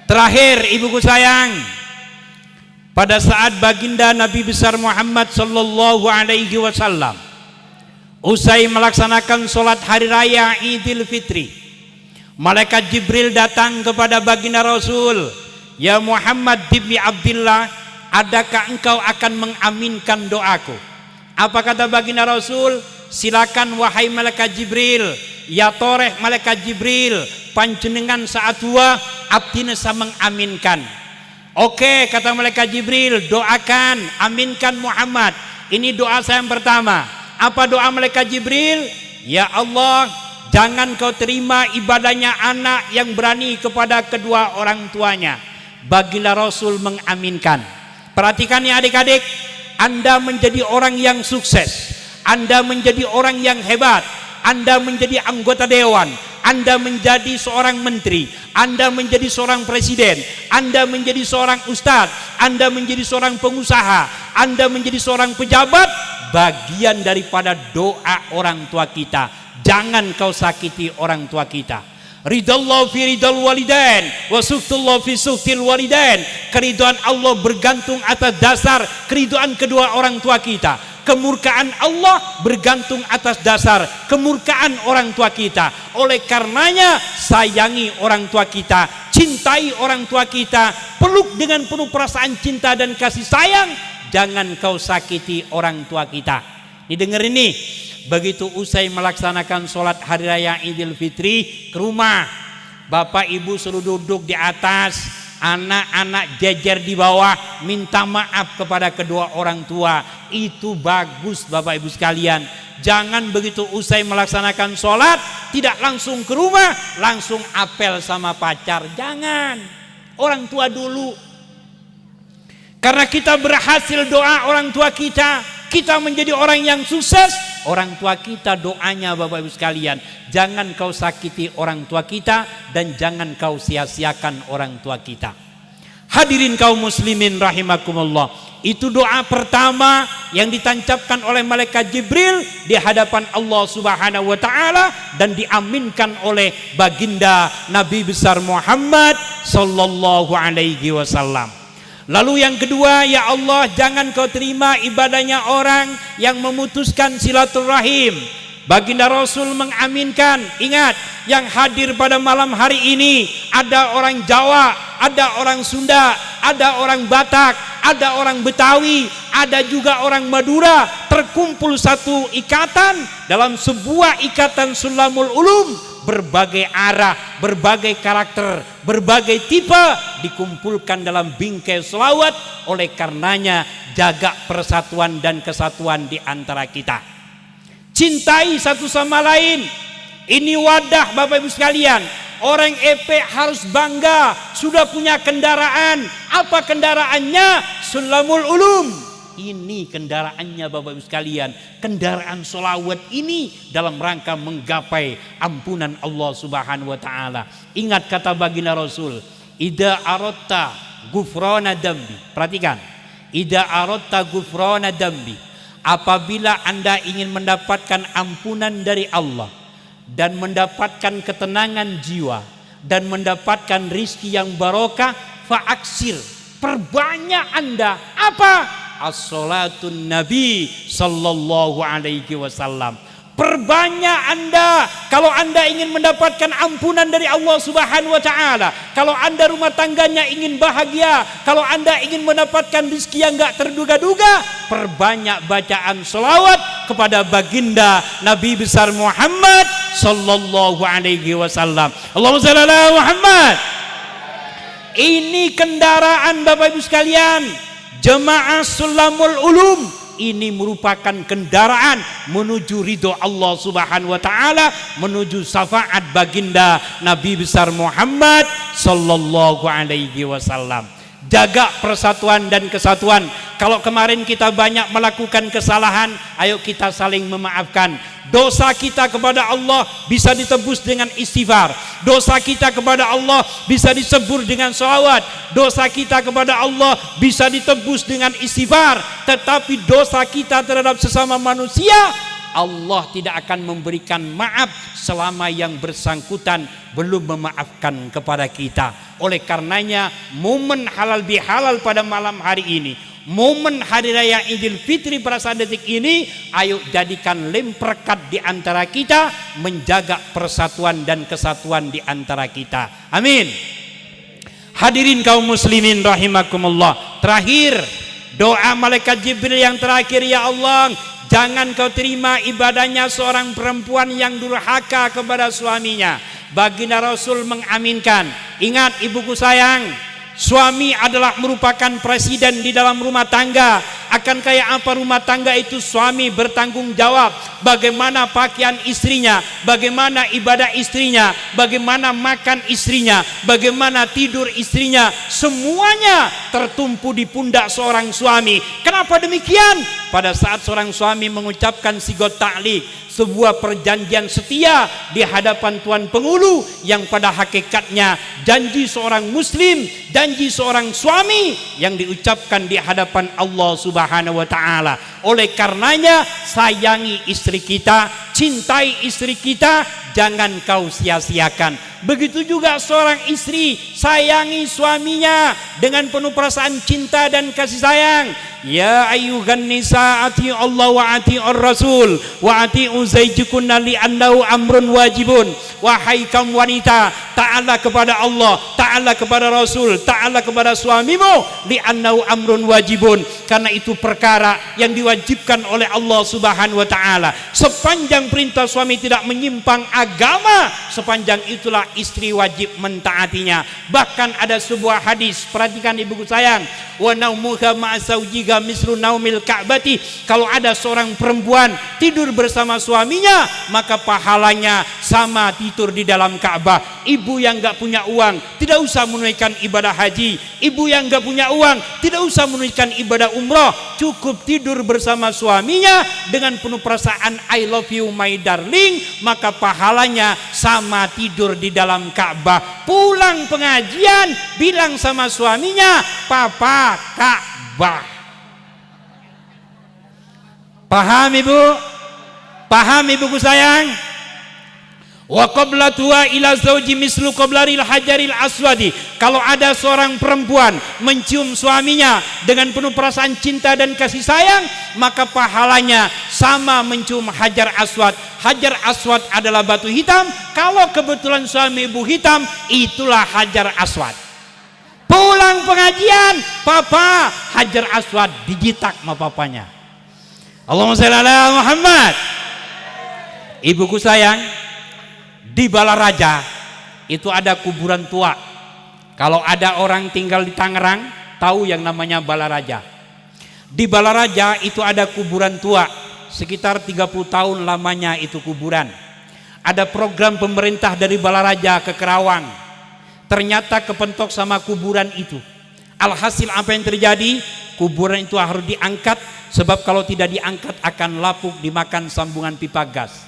Speaker 1: Terakhir ibuku sayang, pada saat baginda Nabi besar Muhammad sallallahu alaihi wasallam usai melaksanakan sholat hari raya Idul Fitri, malaikat Jibril datang kepada baginda Rasul. Ya Muhammad ibni Abdillah, adakah engkau akan mengaminkan doaku? Apa kata baginda Rasul? Silakan wahai malaikat Jibril. Ya toreh malaikat Jibril, panjenengan saat tua abdina sa mengaminkan. Oke, kata malaikat Jibril, doakan, aminkan Muhammad. Ini doa saya yang pertama. Apa doa malaikat Jibril? Ya Allah, jangan kau terima ibadahnya anak yang berani kepada kedua orang tuanya. Baginda Rasul mengaminkan. Perhatikan ya adik-adik, Anda menjadi orang yang sukses, Anda menjadi orang yang hebat, Anda menjadi anggota dewan, Anda menjadi seorang menteri, Anda menjadi seorang presiden, Anda menjadi seorang ustadz, Anda menjadi seorang pengusaha, Anda menjadi seorang pejabat, bagian daripada doa orang tua kita. Jangan kau sakiti orang tua kita. Ridallahu fi ridal walidain wa suhtullahu fi suhtil walidain. Keridhaan Allah bergantung atas dasar keridhaan kedua orang tua kita. Kemurkaan Allah bergantung atas dasar kemurkaan orang tua kita. Oleh karenanya sayangi orang tua kita, cintai orang tua kita, peluk dengan penuh perasaan cinta dan kasih sayang. Jangan kau sakiti orang tua kita. Didengar ini. Begitu usai melaksanakan sholat hari raya Idul Fitri ke rumah, bapak ibu suruh duduk di atas, anak-anak jejer di bawah, minta maaf kepada kedua orang tua. Itu bagus bapak ibu sekalian. Jangan begitu usai melaksanakan sholat tidak langsung ke rumah, langsung apel sama pacar. Jangan, orang tua dulu. Karena kita berhasil doa orang tua kita, kita menjadi orang yang sukses. Orang tua kita doanya bapak ibu sekalian. Jangan kau sakiti orang tua kita dan jangan kau sia-siakan orang tua kita. Hadirin kaum muslimin rahimakumullah. Itu doa pertama yang ditancapkan oleh malaikat Jibril di hadapan Allah Subhanahu wa taala dan diaminkan oleh baginda Nabi besar Muhammad sallallahu alaihi wasallam. Lalu yang kedua, ya Allah, jangan kau terima ibadahnya orang yang memutuskan silaturahim. Baginda Rasul mengaminkan. Ingat, yang hadir pada malam hari ini ada orang Jawa, ada orang Sunda, ada orang Batak, ada orang Betawi, ada juga orang Madura, terkumpul satu ikatan dalam sebuah ikatan Sulamul Ulum. Berbagai arah, berbagai karakter, berbagai tipe dikumpulkan dalam bingkai selawat. Oleh karenanya jaga persatuan dan kesatuan di antara kita. Cintai satu sama lain. Ini wadah bapak ibu sekalian. Orang EP harus bangga sudah punya kendaraan. Apa kendaraannya? Sulamul Ulum. Ini kendaraannya bapak ibu sekalian. Kendaraan sholawat ini dalam rangka menggapai ampunan Allah Subhanahu wa taala. Ingat kata baginda Rasul, "Idza aratta ghufrana dambi." Perhatikan. "Idza aratta ghufrana dambi." Apabila Anda ingin mendapatkan ampunan dari Allah dan mendapatkan ketenangan jiwa dan mendapatkan rizki yang barokah, fa'aksir. Perbanyak Anda apa? As-salatun Nabi sallallahu alaihi wasallam. Perbanyak Anda. Kalau Anda ingin mendapatkan ampunan dari Allah Subhanahu wa taala, kalau Anda rumah tangganya ingin bahagia, kalau Anda ingin mendapatkan rezeki yang enggak terduga-duga, perbanyak bacaan selawat kepada baginda Nabi besar Muhammad sallallahu alaihi wasallam. Allahumma shalli ala Muhammad. Ini kendaraan Bapak Ibu sekalian, Jemaah Sulamul Ulum. Ini merupakan kendaraan menuju ridho Allah Subhanahu wa taala, menuju syafaat baginda Nabi besar Muhammad sallallahu alaihi wasallam. Jaga persatuan dan kesatuan. Kalau kemarin kita banyak melakukan kesalahan, ayo kita saling memaafkan. Dosa kita kepada Allah bisa ditebus dengan istighfar. Dosa kita kepada Allah bisa disebur dengan sholawat. Dosa kita kepada Allah bisa ditebus dengan istighfar. Tetapi dosa kita terhadap sesama manusia, Allah tidak akan memberikan maaf selama yang bersangkutan belum memaafkan kepada kita. Oleh karenanya momen halal bihalal pada malam hari ini, momen hari raya Idul Fitri pada saat detik ini, ayo jadikan lem perekat di antara kita, menjaga persatuan dan kesatuan di antara kita. Amin. Hadirin kaum muslimin rahimakumullah. Terakhir, doa malaikat Jibril yang terakhir, ya Allah, jangan kau terima ibadahnya seorang perempuan yang durhaka kepada suaminya. Baginda Rasul mengaminkan. Ingat ibuku sayang, suami adalah merupakan presiden di dalam rumah tangga. Akan kayak apa rumah tangga itu? Suami bertanggung jawab bagaimana pakaian istrinya, bagaimana ibadah istrinya, bagaimana makan istrinya, bagaimana tidur istrinya, semuanya tertumpu di pundak seorang suami. Kenapa demikian? Pada saat seorang suami mengucapkan sigot ta'liq, sebuah perjanjian setia di hadapan Tuan Penghulu yang pada hakikatnya janji seorang muslim, janji seorang suami yang diucapkan di hadapan Allah Subhanahu wa taala. Oleh karenanya, sayangi istri kita, cintai istri kita, jangan kau sia-siakan. Begitu juga seorang istri, sayangi suaminya dengan penuh perasaan cinta dan kasih sayang. Ya ayyuhan nisa ati Allah wa ati ar-rasul wa ati uzaijukunna li annahu amrun wajibun. Wahai kaum wanita, taatlah kepada Allah, taatlah kepada Rasul, taatlah kepada suamimu, li annahu amrun wajibun, karena itu perkara yang diwajibkan oleh Allah Subhanahu wa taala. Sepanjang perintah suami tidak menyimpang agama, sepanjang itulah istri wajib mentaatinya. Bahkan ada sebuah hadis, perhatikan ibuku sayang, wa naumuha ma'a zawjiha mislu naumil ka'bati. Kalau ada seorang perempuan tidur bersama suaminya, maka pahalanya sama tidur di dalam Ka'bah. Ibu yang enggak punya uang tidak usah menunaikan ibadah haji, ibu yang enggak punya uang tidak usah menunaikan ibadah umroh, cukup tidur bersama suaminya dengan penuh perasaan I love you my darling, maka pahalanya sama tidur di dalam Ka'bah. Pulang pengajian bilang sama suaminya, papa Ka'bah. Paham ibu? Paham ibuku sayang? Wa qablatuha ila zauji mislu qablaril hajaril aswadi. Kalau ada seorang perempuan mencium suaminya dengan penuh perasaan cinta dan kasih sayang, maka pahalanya sama mencium hajar aswad. Hajar aswad adalah batu hitam. Kalau kebetulan suami ibu hitam, itulah hajar aswad. Pulang pengajian, papa hajar aswad dijitak sama papanya. Allahumma shalli ala Muhammad. Ibuku sayang, di Balaraja itu ada kuburan tua. Kalau ada orang tinggal di Tangerang, tahu yang namanya Balaraja. Di Balaraja itu ada kuburan tua, sekitar 30 tahun lamanya itu kuburan. Ada program pemerintah dari Balaraja ke Kerawang, ternyata kepentok sama kuburan itu. Alhasil apa yang terjadi? Kuburan itu harus diangkat, sebab kalau tidak diangkat akan lapuk dimakan sambungan pipa gas.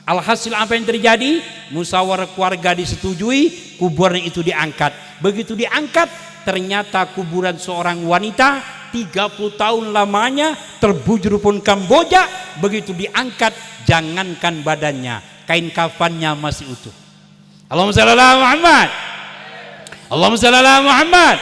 Speaker 1: Alhasil apa yang terjadi? Musyawarah keluarga disetujui, kuburan itu diangkat. Begitu diangkat, ternyata kuburan seorang wanita 30 tahun lamanya terbujur pun Kamboja. Begitu diangkat, jangankan badannya, kain kafannya masih utuh. Allahumma shalli ala Muhammad. Allahumma shalli ala Muhammad.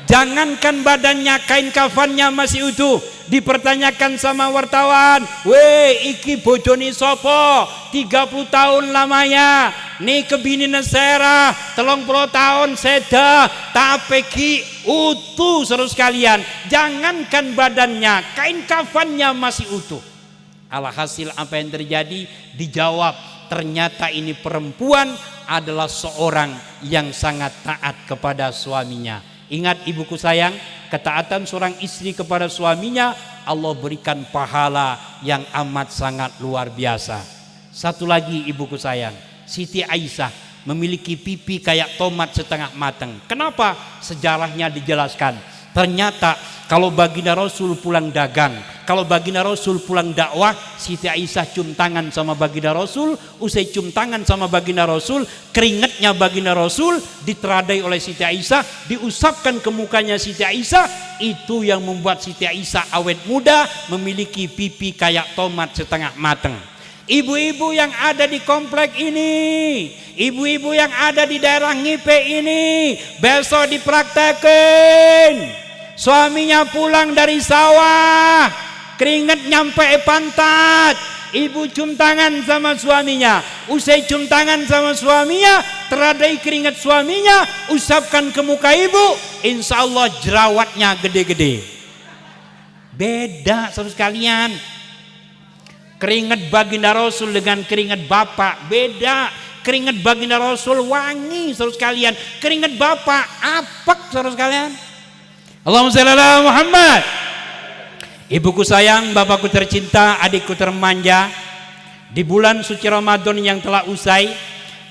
Speaker 1: Jangankan badannya, kain kafannya masih utuh. Dipertanyakan sama wartawan, weh iki bojone sopo 30 tahun lamanya, nih kebini nesera 30 tahun seda, tapi ki utuh seru sekalian. Jangankan badannya, kain kafannya masih utuh. Alhasil apa yang terjadi? Dijawab, ternyata ini perempuan adalah seorang yang sangat taat kepada suaminya. Ingat ibuku sayang, ketaatan seorang istri kepada suaminya Allah berikan pahala yang amat sangat luar biasa. Satu lagi ibuku sayang, Siti Aisyah memiliki pipi kayak tomat setengah matang. Kenapa? Sejarahnya dijelaskan. Ternyata kalau baginda Rasul pulang dagang, kalau baginda Rasul pulang dakwah, Siti Aisyah cium tangan sama baginda Rasul. Usai cium tangan sama baginda Rasul, keringatnya baginda Rasul diteradai oleh Siti Aisyah, diusapkan ke mukanya Siti Aisyah. Itu yang membuat Siti Aisyah awet muda, memiliki pipi kayak tomat setengah matang. Ibu-ibu yang ada di komplek ini, ibu-ibu yang ada di daerah Ngipe ini, besok dipraktekin. Suaminya pulang dari sawah, keringat nyampe pantat, ibu cium tangan sama suaminya. Usai cium tangan sama suaminya, teradai keringat suaminya, usapkan ke muka ibu, insya Allah jerawatnya gede-gede. Beda saudara sekalian. Keringat baginda Rasul dengan keringat bapak beda. Keringat baginda Rasul wangi saudara sekalian, keringat bapak apek saudara sekalian. Allahumma shalli ala Muhammad. Ibuku sayang, bapakku tercinta, adikku termanja, di bulan suci Ramadan yang telah usai,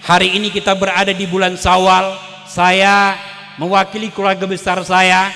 Speaker 1: hari ini kita berada di bulan Syawal. Saya mewakili keluarga besar saya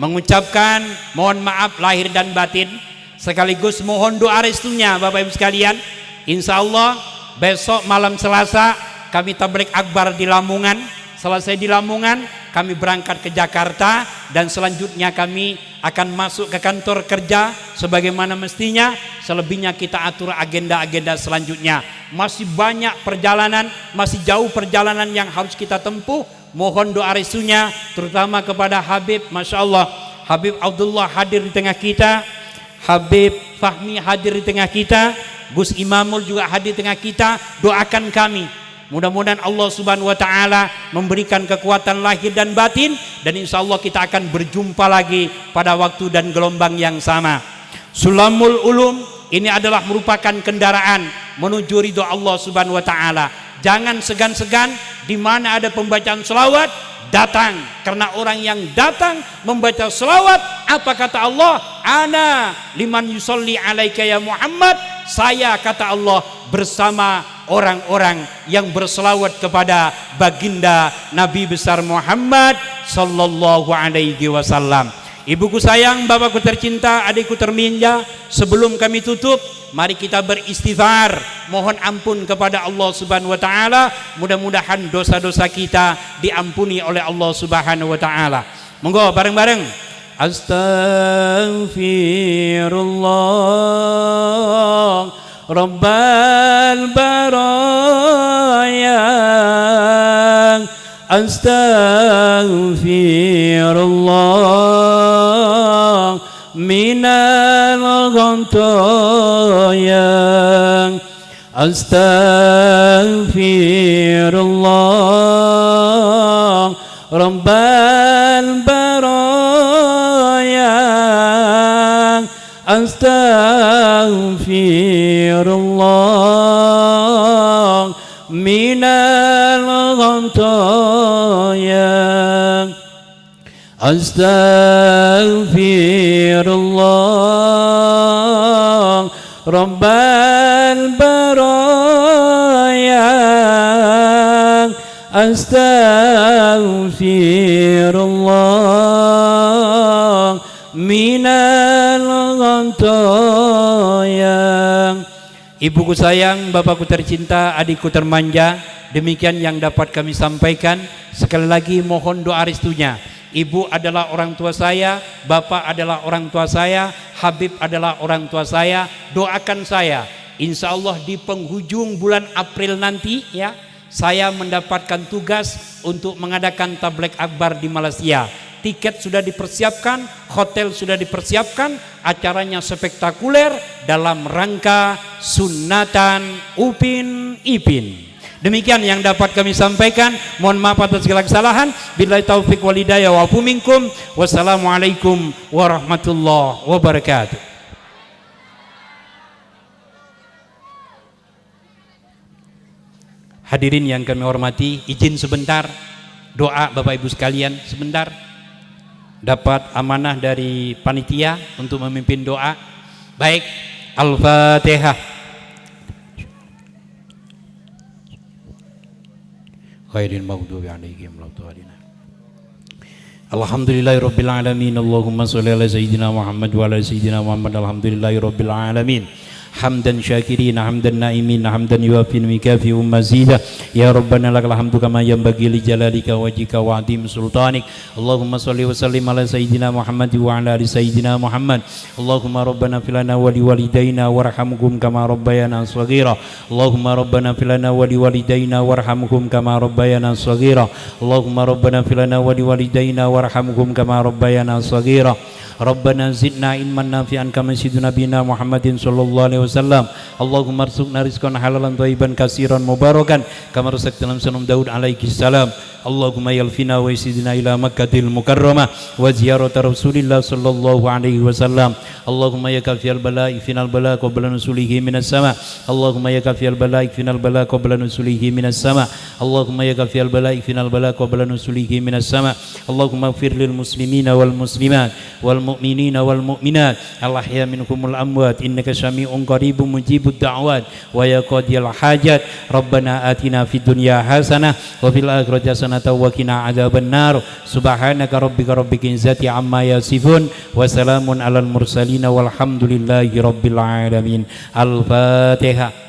Speaker 1: mengucapkan mohon maaf lahir dan batin, sekaligus mohon doa restunya Bapak Ibu sekalian. Insya Allah besok malam Selasa kami tabligh akbar di Lamongan. Selesai di Lamongan kami berangkat ke Jakarta, dan selanjutnya kami akan masuk ke kantor kerja sebagaimana mestinya. Selebihnya kita atur agenda-agenda selanjutnya. Masih banyak perjalanan, masih jauh perjalanan yang harus kita tempuh. Mohon doa restunya terutama kepada Habib, Masya Allah, Habib Abdullah hadir di tengah kita, Habib Fahmi hadir di tengah kita, Gus Imamul juga hadir di tengah kita. Doakan kami, mudah-mudahan Allah Subhanahu wa Ta'ala memberikan kekuatan lahir dan batin, dan insya Allah kita akan berjumpa lagi pada waktu dan gelombang yang sama. Sulamul Ulum ini adalah merupakan kendaraan menuju ridho Allah Subhanahu wa Ta'ala. Jangan segan-segan, di mana ada pembacaan selawat, datang, karena orang yang datang membaca selawat, apa kata Allah? Ana liman yusolli alaika ya Muhammad, saya kata Allah bersama orang-orang yang berselawat kepada baginda Nabi besar Muhammad sallallahu alaihi wasallam. Ibuku sayang, bapakku tercinta, adikku termanja, sebelum kami tutup, mari kita beristighfar, mohon ampun kepada Allah Subhanahu wa Ta'ala. Mudah-mudahan dosa-dosa kita diampuni oleh Allah Subhanahu wa Ta'ala. Monggo bareng-bareng. Astaghfirullah Rabbal baraya, astaghfirullah minal ghantaya, astaghfirullah rabbal baraya, astaghfirullah minal ghantaya, astaghfirullah rabbal baraya, astaghfirullah minal ghantaya. Ibuku sayang, bapakku tercinta, adikku termanja, demikian yang dapat kami sampaikan. Sekali lagi mohon doa restunya. Ibu adalah orang tua saya, bapak adalah orang tua saya, Habib adalah orang tua saya. Doakan saya, insya Allah di penghujung bulan April nanti ya, saya mendapatkan tugas untuk mengadakan tabligh akbar di Malaysia. Tiket sudah dipersiapkan, hotel sudah dipersiapkan, acaranya spektakuler dalam rangka sunatan Upin Ipin. Demikian yang dapat kami sampaikan. Mohon maaf atas segala kesalahan. Billahi taufik wal hidayah wa afu minkum. Wassalamualaikum warahmatullahi wabarakatuh. Hadirin yang kami hormati, izin sebentar doa Bapak Ibu sekalian sebentar. Dapat amanah dari panitia untuk memimpin doa. Baik, Al-Fatihah. Khairil maghdubi alaihim waladdallin. Alhamdulillahirabbil alamin. Allahumma shalli ala sayyidina Muhammad wa ala sayyidina Muhammad. Alhamdulillahirabbil alamin. Hamdan syakirin, hamdan naimin, hamdan yuafin mikafi mazida. Ya Rabbana lakal hamdu kama yanbaghi li jalalika wajhika wa azim sultanik. Allahumma shalli wa sallim ala sayyidina Muhammad wa ala ali sayyidina Muhammad. Allahumma rabbana fil lana wa liwalidayna warhamhum kama rabbayana shaghira. Allahumma rabbana fil lana wa liwalidayna warhamhum kama rabbayana shaghira. Allahumma rabbana fil lana wa liwalidayna warhamhum kama rabbayana shaghira. Rabbana zidna ilman nafi'an kama sidna nabiyina Muhammadin sallallahu alaihi wasallam. Allahumma arzuqna rizqan halalan thayyiban katsiran mubarakan kama razaqtana Nabi Daud alaihi salam. Allahumma yalfina wa yasidina ila Makkahil Mukarramah wa ziyarata Rasulillah sallallahu alaihi wasallam. Allahumma ya kafiyal bala'i final bala qabla nusulihi minas sama. Allahumma ya kafiyal bala'i final bala qabla nusulihi minas sama. Allahumma ya kafiyal bala'i final bala qabla nusulihi minas sama. Allahumma ighfir lil muslimina wal muslimat wal mu'minina wal mu'minat al ahya minhumul amwat innaka syami'un qaribun mujibud da'wat wa ya qadiyal hajat. Rabbana atina fid dunya hasanah wa fil akhirati hasanah wa qina adzabannar. Subhanaka rabbika rabbil izzati amma yasifun wa salamun alal mursalin walhamdulillahi rabbil alamin. Al-Fatihah.